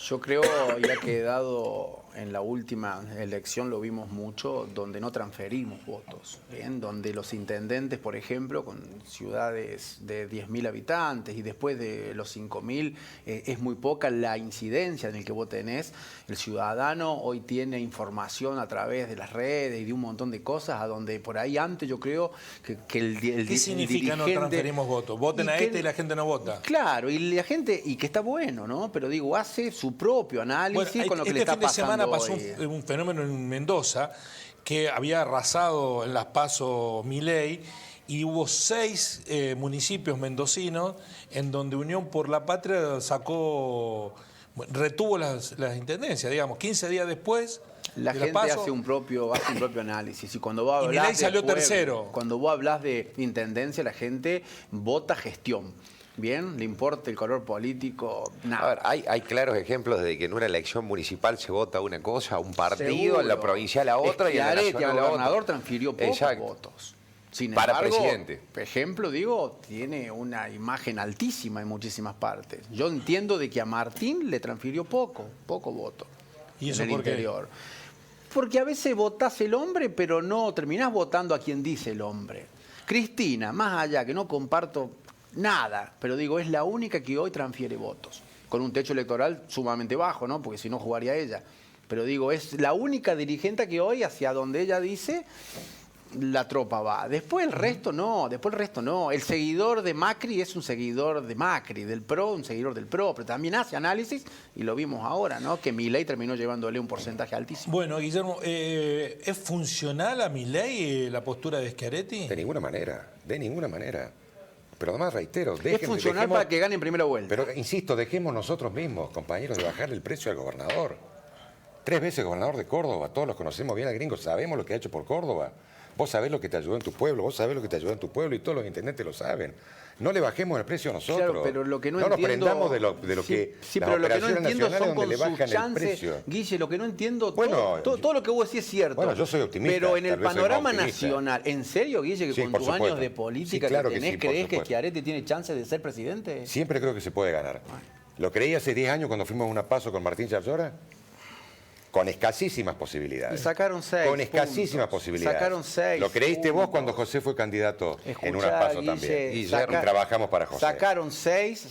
Yo creo, y ha quedado en la última elección, lo vimos mucho, donde no transferimos votos, ¿bien? Donde los intendentes, por ejemplo, con ciudades de 10.000 habitantes y después de los 5.000, es muy poca la incidencia en el que vos tenés. El ciudadano hoy tiene información a través de las redes y de un montón de cosas, a donde por ahí antes yo creo que el ¿Qué significa dirigente, no transferimos votos? Voten a este y la gente no vota. Claro, y la gente, y que está bueno, ¿no? Pero digo, hace su propio análisis Bueno, con lo que le está pasando. Este fin de semana pasó hoy. un fenómeno en Mendoza que había arrasado en las PASO Milei, y hubo 6 municipios mendocinos en donde Unión por la Patria retuvo las intendencias, digamos, 15 días después. La de gente PASO, hace un propio análisis, y cuando vos Y hablas Milei salió de pueblo, tercero. cuando vos hablas de intendencia, la gente vota gestión. Bien, le importa el color político, nada. A ver, hay claros ejemplos de que en una elección municipal se vota una cosa, un partido, Seguro. en la provincial a otra y en la Schiaretti, nacional al a otra. gobernador transfirió pocos Exacto. votos. Sin Para embargo, presidente. por ejemplo, digo, tiene una imagen altísima en muchísimas partes. Yo entiendo de que a Martín le transfirió poco voto. ¿Y eso en el por qué? interior. Porque a veces votás el hombre, pero no terminás votando a quien dice el hombre. Cristina, más allá que no comparto nada, pero digo, es la única que hoy transfiere votos, con un techo electoral sumamente bajo, ¿no? Porque si no jugaría ella. Pero digo, es la única dirigente que hoy, hacia donde ella dice, la tropa va. Después el resto no. El seguidor de Macri es un seguidor de Macri, del PRO, un seguidor del PRO, pero también hace análisis, y lo vimos ahora, ¿no? Que Milei terminó llevándole un porcentaje altísimo. Bueno, Guillermo, ¿es funcional a Milei la postura de Schiaretti? De ninguna manera, de ninguna manera. Pero además reitero, Es funcional para que gane en primera vuelta. Pero insisto, dejemos nosotros mismos, compañeros, de bajar el precio al gobernador. 3 veces gobernador de Córdoba, todos los conocemos bien al gringo, sabemos lo que ha hecho por Córdoba. Vos sabés lo que te ayudó en tu pueblo, vos sabés lo que te ayudó en tu pueblo, y todos los intendentes lo saben. No le bajemos el precio a nosotros. Claro, pero lo que no nos entiendo... prendamos de lo Sí, que sí, las pero lo que no operaciones entiendo nacionales son donde con le sus bajan el chances. precio. Guille, lo que no entiendo, Bueno, todo lo que vos decís es cierto. Bueno, yo soy optimista, Pero en el tal vez soy panorama más optimista. nacional, ¿en serio, Guille, que Sí, con por tus supuesto. años de política Sí, claro que que tenés, sí, por creés que supuesto. Schiaretti tiene chance de ser presidente? Siempre creo que se puede ganar. Lo creí hace 10 años cuando fuimos a una PASO con Martín Challora. con escasísimas posibilidades. Y sacaron 6 Con escasísimas puntos. posibilidades. Sacaron 6 ¿Lo creíste vos puntos. cuando José fue candidato en unas Escuchá, pasos Guille, también? Y saca- trabajamos para José. Sacaron 6,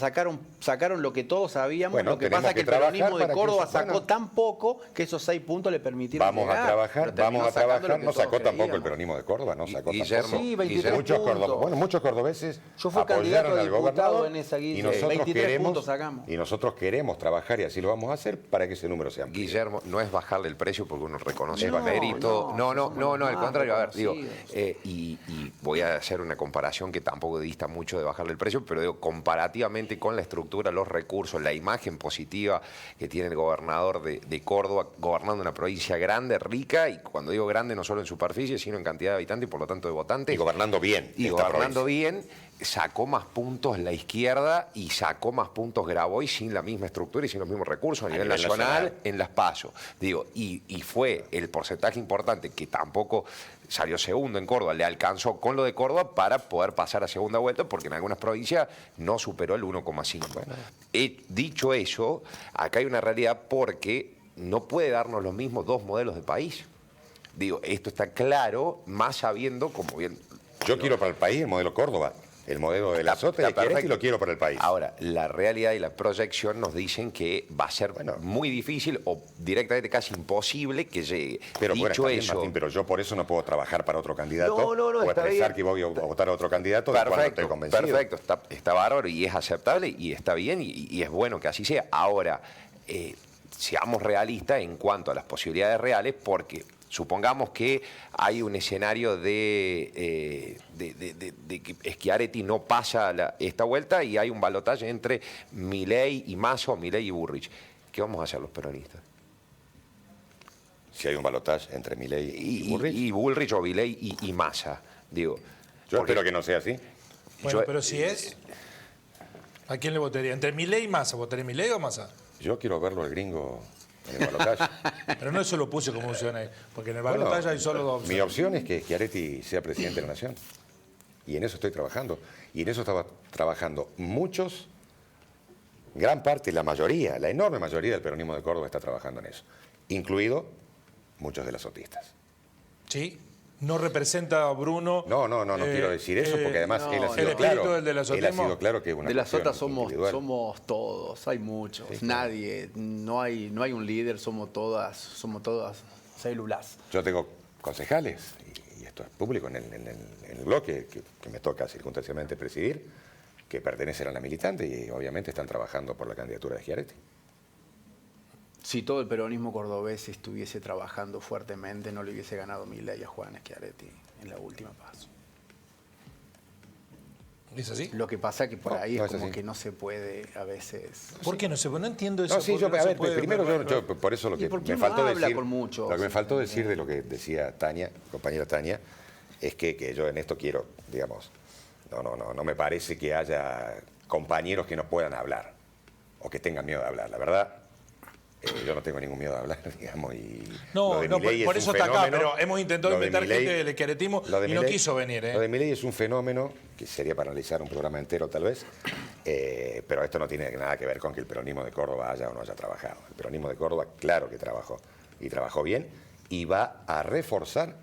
sacaron lo que todos sabíamos. Bueno, lo que tenemos pasa es que que el peronismo trabajar de para que Córdoba eso- sacó bueno. tan poco que esos 6 puntos le permitieron Vamos a llegar, trabajar, pero terminó vamos a sacando trabajar. lo que No todos sacó tampoco el creíamos. peronismo de Córdoba, no sacó Guillermo, tampoco. Sí, 23 Muchos puntos. cordobeses, bueno, muchos cordobeses Yo fui candidato apoyaron a al diputado gobernador en esa, Guille. y nosotros 23 queremos puntos sacamos. y nosotros queremos trabajar y así lo vamos a hacer para que ese número sea amplio. Guillermo, no es bajarle el precio porque uno reconoce No, el mérito. no, No, somos los al más contrario. A ver, digo, reconocidos. y voy a hacer una comparación que tampoco dista mucho de bajarle el precio, pero digo, comparativamente con la estructura, los recursos, la imagen positiva que tiene el gobernador de Córdoba, gobernando una provincia grande, rica, y cuando digo grande no solo en superficie, sino en cantidad de habitantes y por lo tanto de votantes. Y gobernando bien. Y esta gobernando provincia. bien, sacó más puntos la izquierda y sacó más puntos Graboy sin la misma estructura y sin los mismos recursos a nivel nacional en las PASO. Digo, y fue el porcentaje importante que tampoco salió segundo en Córdoba, le alcanzó con lo de Córdoba para poder pasar a segunda vuelta, porque en algunas provincias no superó el 1,5. Dicho eso, acá hay una realidad porque no puede darnos los mismos dos modelos de país. Digo, esto está claro, más sabiendo, como bien... Yo quiero para el país el modelo Córdoba, el modelo de la Sota y Está de Schiaretti perfecto. lo quiero para el país. Ahora, la realidad y la proyección nos dicen que va a ser muy difícil o directamente casi imposible que llegue. Pero bueno, Dicho está bien, eso, Martín, pero yo por eso no puedo trabajar para otro candidato No, o está expresar bien. que voy a votar a otro candidato de cuando estoy convencido. perfecto, está bárbaro y es aceptable y está bien y es bueno que así sea. Ahora, seamos realistas en cuanto a las posibilidades reales, porque supongamos que hay un escenario de que Schiaretti no pasa esta vuelta y hay un balotaje entre Milei y Massa o Milei y Burrich. ¿Qué vamos a hacer los peronistas? Si hay un balotaje entre Milei y Bullrich, Y Bullrich o Milei y Massa, digo. yo porque espero que no sea así. Bueno, yo- pero si es, ¿a quién le votaría? ¿Entre Milei y Massa? ¿Votaría Milei o Massa? Yo quiero verlo al gringo en el balotaje. Pero no eso lo puse como opción ahí, porque en el Bueno, balotaje hay solo dos mi opciones. opción es que Schiaretti sea presidente de la Nación. Y en eso estoy trabajando. Y en eso estaba trabajando muchos, gran parte, la mayoría, la enorme mayoría del peronismo de Córdoba está trabajando en eso. Incluido muchos de las sotistas. ¿Sí? No representa a Bruno. No quiero decir eso porque además él ha el sido espíritu claro. del del Él ha azotismo. sido claro que es una De las cuestión otras individual. somos todos, hay muchos, nadie, no hay un líder, somos todas células. Yo tengo concejales, y esto es público en el bloque que me toca circunstancialmente presidir, que pertenecen a la militante y obviamente están trabajando por la candidatura de Schiaretti. Si todo el peronismo cordobés estuviese trabajando fuertemente, no le hubiese ganado Milei a Juan Schiaretti en la última paso. ¿Es así? Lo que pasa que por No, ahí no es es como así. que no se puede a veces. ¿Por qué no se puede? No entiendo eso. No, sí, ¿por yo, qué no a se ver, puede? primero yo, por eso lo ¿Y que por qué me uno faltó habla decir, con muchos? lo que me faltó decir de lo que decía Tania, compañera Tania, es que yo en esto quiero, digamos, no me parece que haya compañeros que no puedan hablar o que tengan miedo de hablar. La verdad, yo no tengo ningún miedo de hablar, digamos, y No, lo de no, Milei por es eso un está acá, fenómeno. pero hemos intentado Lo de inventar Milei- gente del esqueretismo lo de y no Milei- quiso venir. Lo de Milei es un fenómeno que sería para analizar un programa entero tal vez, pero esto no tiene nada que ver con que el peronismo de Córdoba haya o no haya trabajado. El peronismo de Córdoba, claro que trabajó, y trabajó bien, y va a reforzar,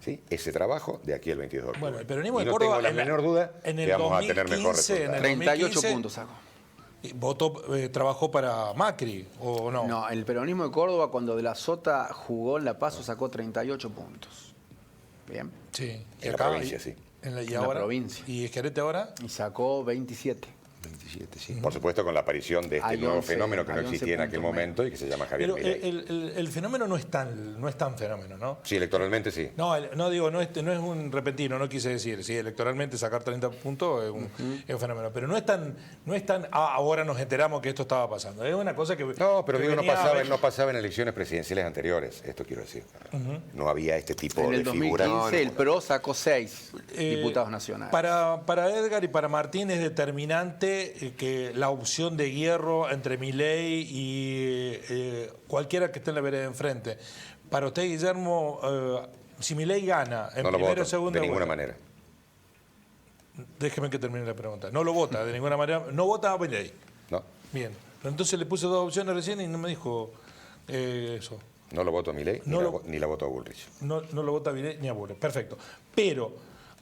¿sí?, ese trabajo de aquí al 22 de octubre. Bueno, el peronismo Y de no Córdoba tengo la en la- menor duda en el que vamos a tener mejor 2015, en resultado. el 38 2015, puntos sacó. Votó, trabajó para Macri, ¿o no? No, el peronismo de Córdoba cuando de la Sota jugó en La Paso sacó 38 puntos. Bien. Sí. En la provincia, sí. ¿Y En la ahora? provincia. ¿Y Schiaretti ahora? Y sacó 27. 27, sí. Por supuesto con la aparición de este Hay nuevo 11, fenómeno que no hay 11 existía en aquel puntos momento y que se llama Javier Pero Milei. el fenómeno no es tan fenómeno, ¿no? Sí, electoralmente sí. No, no digo, no es un repentino, no quise decir. Sí, electoralmente sacar 30 puntos es un fenómeno. Pero no es tan ahora nos enteramos que esto estaba pasando. Es una cosa que. No, pero que digo, venía no pasaba en elecciones presidenciales anteriores, esto quiero decir. No había este tipo En de el 2015 figuras. el PRO sacó 6 Eh, diputados nacionales. Para Edgar y para Martín es determinante que la opción de hierro entre Milei y cualquiera que esté en la vereda de enfrente. Para usted, Guillermo, si Milei gana en No lo primera voto, o segunda de ninguna vuelta- manera. Déjeme que termine la pregunta. No lo vota de ninguna manera. No vota a Milei. No. Bien. Pero entonces le puse dos opciones recién y no me dijo eso. No lo voto a Milei, No ni la voto a Bullrich. No lo vota Milei ni a Bullrich. Perfecto. Pero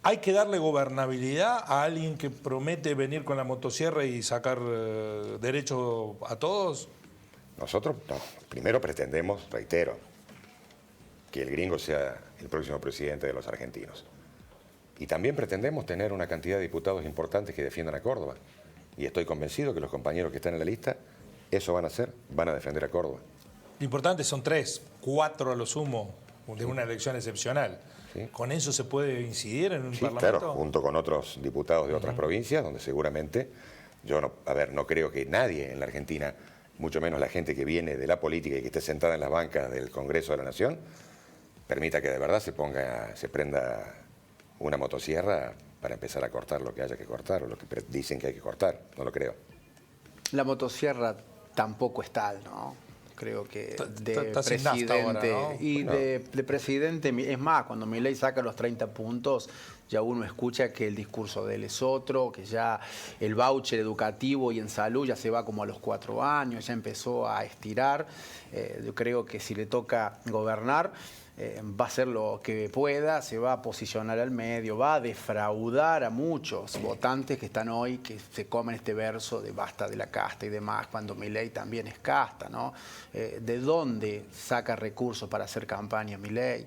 hay que darle gobernabilidad a alguien que promete venir con la motosierra y sacar derecho a todos. Nosotros, no. Primero pretendemos, reitero, que el gringo sea el próximo presidente de los argentinos. Y también pretendemos tener una cantidad de diputados importantes que defiendan a Córdoba. Y estoy convencido que los compañeros que están en la lista, eso van a hacer, van a defender a Córdoba. Lo importante son 3, 4 a lo sumo de una elección excepcional. Sí. ¿Con eso se puede incidir en un Sí, parlamento? claro, junto con otros diputados de otras provincias, donde seguramente, yo no creo que nadie en la Argentina, mucho menos la gente que viene de la política y que esté sentada en las bancas del Congreso de la Nación, permita que de verdad se prenda una motosierra para empezar a cortar lo que haya que cortar o lo que dicen que hay que cortar. No lo creo. La motosierra tampoco es tal, ¿no? Creo que de Está sin nafta presidente ahora, ¿no? y Bueno. de presidente, es más, cuando Milei saca los 30 puntos, ya uno escucha que el discurso de él es otro, que ya el voucher educativo y en salud ya se va como a los 4 años, ya empezó a estirar. Yo creo que si le toca gobernar, va a hacer lo que pueda, se va a posicionar al medio, va a defraudar a muchos votantes que están hoy, que se comen este verso de basta de la casta y demás, cuando Milei también es casta, ¿no? ¿De dónde saca recursos para hacer campaña Milei?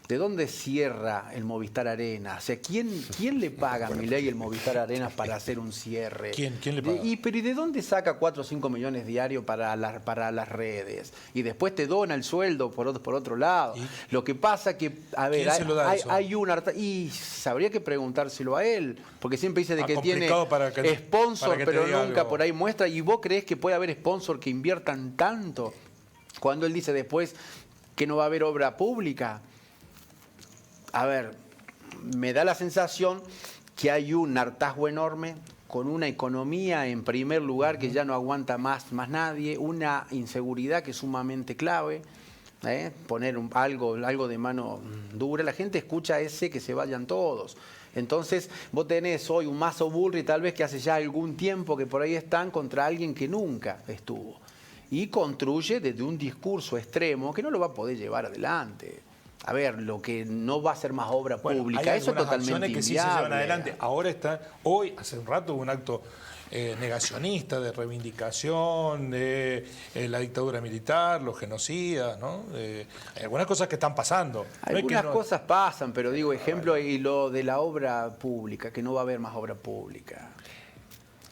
¿De dónde cierra el Movistar Arena? O sea, ¿quién le paga a Milei el Movistar Arena para hacer un cierre? ¿Quién le paga? Pero ¿y de dónde saca 4 o 5 millones diarios para las redes? Y después te dona el sueldo por otro lado. ¿Y? Lo que pasa que, a ver, ¿Quién se lo da eso? hay una... Y habría que preguntárselo a él, porque siempre dice de que tiene complicado para que sponsor, te pero diga nunca algo. por ahí muestra. ¿Y vos creés que puede haber sponsor que inviertan tanto? Cuando él dice después que no va a haber obra pública. A ver, me da la sensación que hay un hartazgo enorme, con una economía en primer lugar que ya no aguanta más nadie, una inseguridad que es sumamente clave, poner algo de mano dura. La gente escucha ese que se vayan todos. Entonces, vos tenés hoy un Mazo Bullrich, tal vez que hace ya algún tiempo que por ahí están contra alguien que nunca estuvo. Y construye desde un discurso extremo que no lo va a poder llevar adelante. A ver, lo que no va a ser más obra pública, hay eso es algunas totalmente acciones que sí se inviable. llevan adelante. Ahora está, hoy, hace un rato, hubo un acto negacionista de reivindicación de la dictadura militar, los genocidas, ¿no? Hay algunas cosas que están pasando. No es que Algunas no- cosas pasan, pero digo, ejemplo, y lo de la obra pública, que no va a haber más obra pública.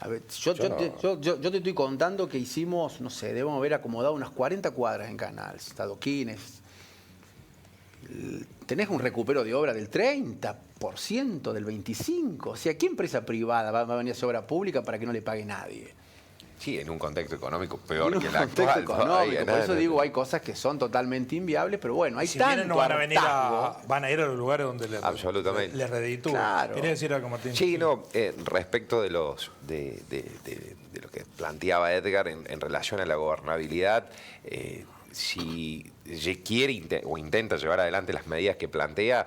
A ver, yo te estoy contando que hicimos, no sé, debemos haber acomodado unas 40 cuadras en canales, adoquines. Tenés un recupero de obra del 30%, del 25%. O sea, ¿qué empresa privada va a venir a hacer obra pública para que no le pague nadie? Sí, en un contexto económico peor En un que el contexto actual. económico, por eso digo, hay cosas que son totalmente inviables, pero bueno, hay si tanto vienen no van a venir hartazgo. van a ir a los lugares donde Absolutamente. les reditúa. Claro. ¿Querés decir algo, Martín? Sí, no, respecto de lo que planteaba Edgar en relación a la gobernabilidad, si quiere o intenta llevar adelante las medidas que plantea,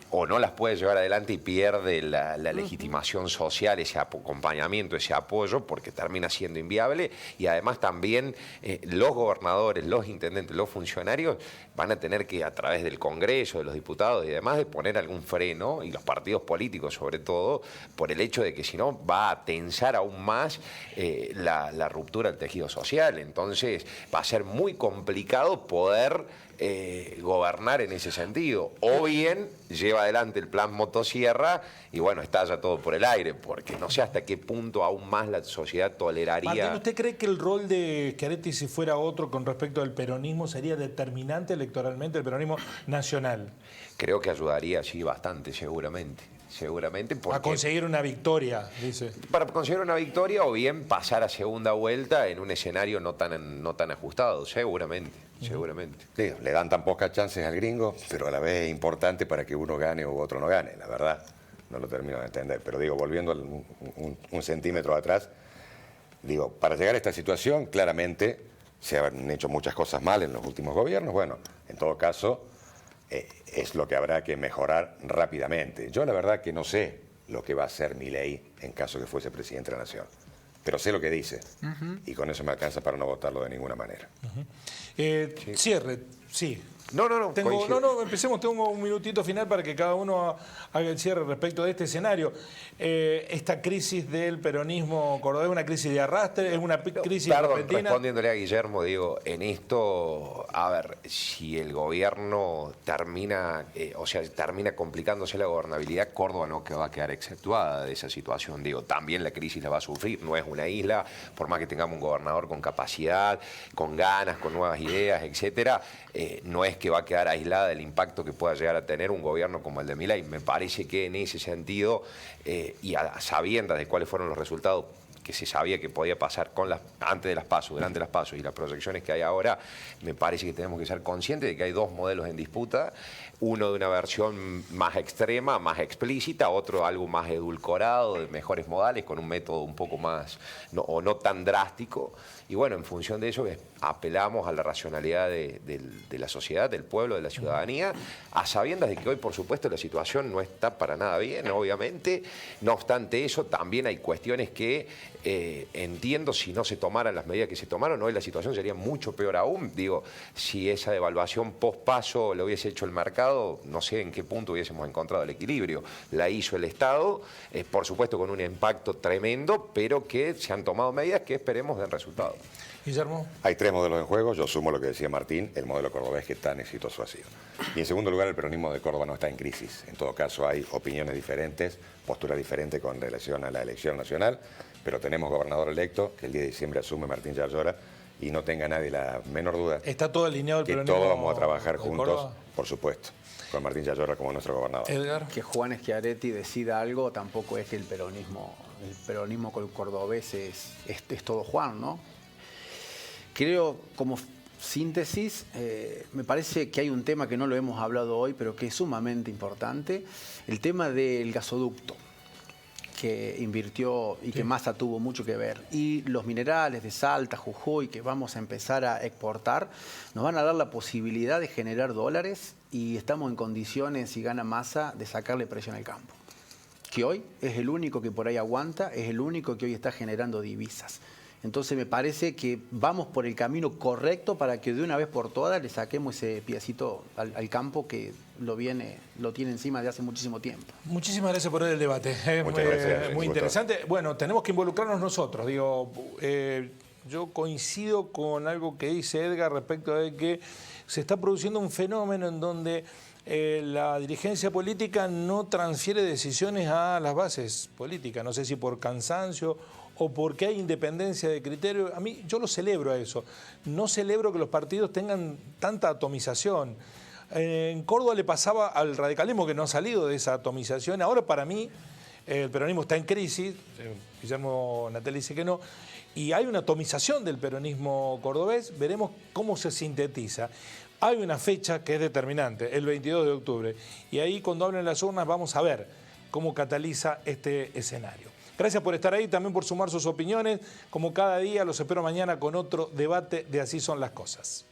o no las puede llevar adelante y pierde la legitimación social, ese acompañamiento, ese apoyo, porque termina siendo inviable. Y además también los gobernadores, los intendentes, los funcionarios van a tener que, a través del Congreso, de los diputados y demás, de poner algún freno, y los partidos políticos sobre todo, por el hecho de que si no va a tensar aún más la ruptura del tejido social. Entonces va a ser muy complicado poder gobernar en ese sentido. O bien lleva adelante el plan motosierra y bueno, estalla todo por el aire, porque no sé hasta qué punto aún más la sociedad toleraría. Martín, ¿usted cree que el rol de Schiaretti, si fuera otro con respecto al peronismo, sería determinante electoralmente, el peronismo nacional? Creo que ayudaría, sí, bastante, seguramente. A conseguir una victoria, dice. Para conseguir una victoria o bien pasar a segunda vuelta en un escenario no tan ajustado, seguramente. Sí, le dan tan pocas chances al gringo, pero a la vez es importante para que uno gane u otro no gane, la verdad. No lo termino de entender. Pero digo, volviendo un centímetro atrás, digo, para llegar a esta situación, claramente se han hecho muchas cosas mal en los últimos gobiernos. Bueno, en todo caso, es lo que habrá que mejorar rápidamente. Yo la verdad que no sé lo que va a hacer Milei en caso que fuese presidente de la Nación. pero sé lo que dice. Y con eso me alcanza para no votarlo de ninguna manera. Cierre, sí. No, Empecemos, tengo un minutito final para que cada uno haga el cierre respecto de este escenario. Esta crisis del peronismo cordobés, ¿una crisis de arrastre? ¿Es una crisis repentina? Respondiéndole a Guillermo, digo, en esto, a ver, si el gobierno termina complicándose la gobernabilidad, Córdoba no va a quedar exceptuada de esa situación. Digo, también la crisis la va a sufrir, no es una isla, por más que tengamos un gobernador con capacidad, con ganas, con nuevas ideas, etcétera, no es que va a quedar aislada del impacto que pueda llegar a tener un gobierno como el de Milei. Me parece que en ese sentido, y a sabiendas de cuáles fueron los resultados que se sabía que podía pasar antes de las PASO, durante las PASO y las proyecciones que hay ahora, me parece que tenemos que ser conscientes de que hay dos modelos en disputa, uno de una versión más extrema, más explícita, otro algo más edulcorado, de mejores modales, con un método un poco más, no tan drástico. Y bueno, en función de eso apelamos a la racionalidad de la sociedad, del pueblo, de la ciudadanía, a sabiendas de que hoy, por supuesto, la situación no está para nada bien, obviamente. No obstante eso, también hay cuestiones que entiendo si no se tomaran las medidas que se tomaron, hoy la situación sería mucho peor aún. Digo, si esa devaluación post-paso lo hubiese hecho el mercado, no sé en qué punto hubiésemos encontrado el equilibrio. La hizo el Estado, por supuesto con un impacto tremendo, pero que se han tomado medidas que esperemos den resultados. Guillermo. Hay tres modelos en juego, yo sumo lo que decía Martín, el modelo cordobés que tan exitoso ha sido. Y en segundo lugar, el peronismo de Córdoba no está en crisis. En todo caso, hay opiniones diferentes, posturas diferentes con relación a la elección nacional, pero tenemos gobernador electo, que el 10 de diciembre asume Martín Yarlora, y no tenga nadie la menor duda. ¿Está todo alineado el que peronismo? Todos vamos a trabajar juntos, Córdoba? por supuesto, con Martín Yarlora como nuestro gobernador. Edgar. Que Juan Schiaretti decida algo tampoco es que el peronismo cordobés es todo Juan, ¿no? Creo, como síntesis, me parece que hay un tema que no lo hemos hablado hoy, pero que es sumamente importante, el tema del gasoducto que invirtió y que Massa tuvo mucho que ver. Y los minerales de Salta, Jujuy, que vamos a empezar a exportar, nos van a dar la posibilidad de generar dólares y estamos en condiciones, si gana Massa, de sacarle presión al campo. Que hoy es el único que por ahí aguanta, es el único que hoy está generando divisas. Entonces me parece que vamos por el camino correcto para que de una vez por todas le saquemos ese piecito al campo que lo tiene encima de hace muchísimo tiempo. Muchísimas gracias por el debate. Muchas gracias. Muy interesante. Bueno, tenemos que involucrarnos nosotros. Digo, yo coincido con algo que dice Edgar respecto de que se está produciendo un fenómeno en donde la dirigencia política no transfiere decisiones a las bases políticas. No sé si por cansancio o porque hay independencia de criterio. A mí, yo lo celebro a eso. No celebro que los partidos tengan tanta atomización. En Córdoba le pasaba al radicalismo que no ha salido de esa atomización. Ahora, para mí, el peronismo está en crisis. Guillermo Natali dice que no. Y hay una atomización del peronismo cordobés. Veremos cómo se sintetiza. Hay una fecha que es determinante, el 22 de octubre. Y ahí, cuando hablen las urnas, vamos a ver cómo cataliza este escenario. Gracias por estar ahí, también por sumar sus opiniones. Como cada día, los espero mañana con otro debate de Así Son las Cosas.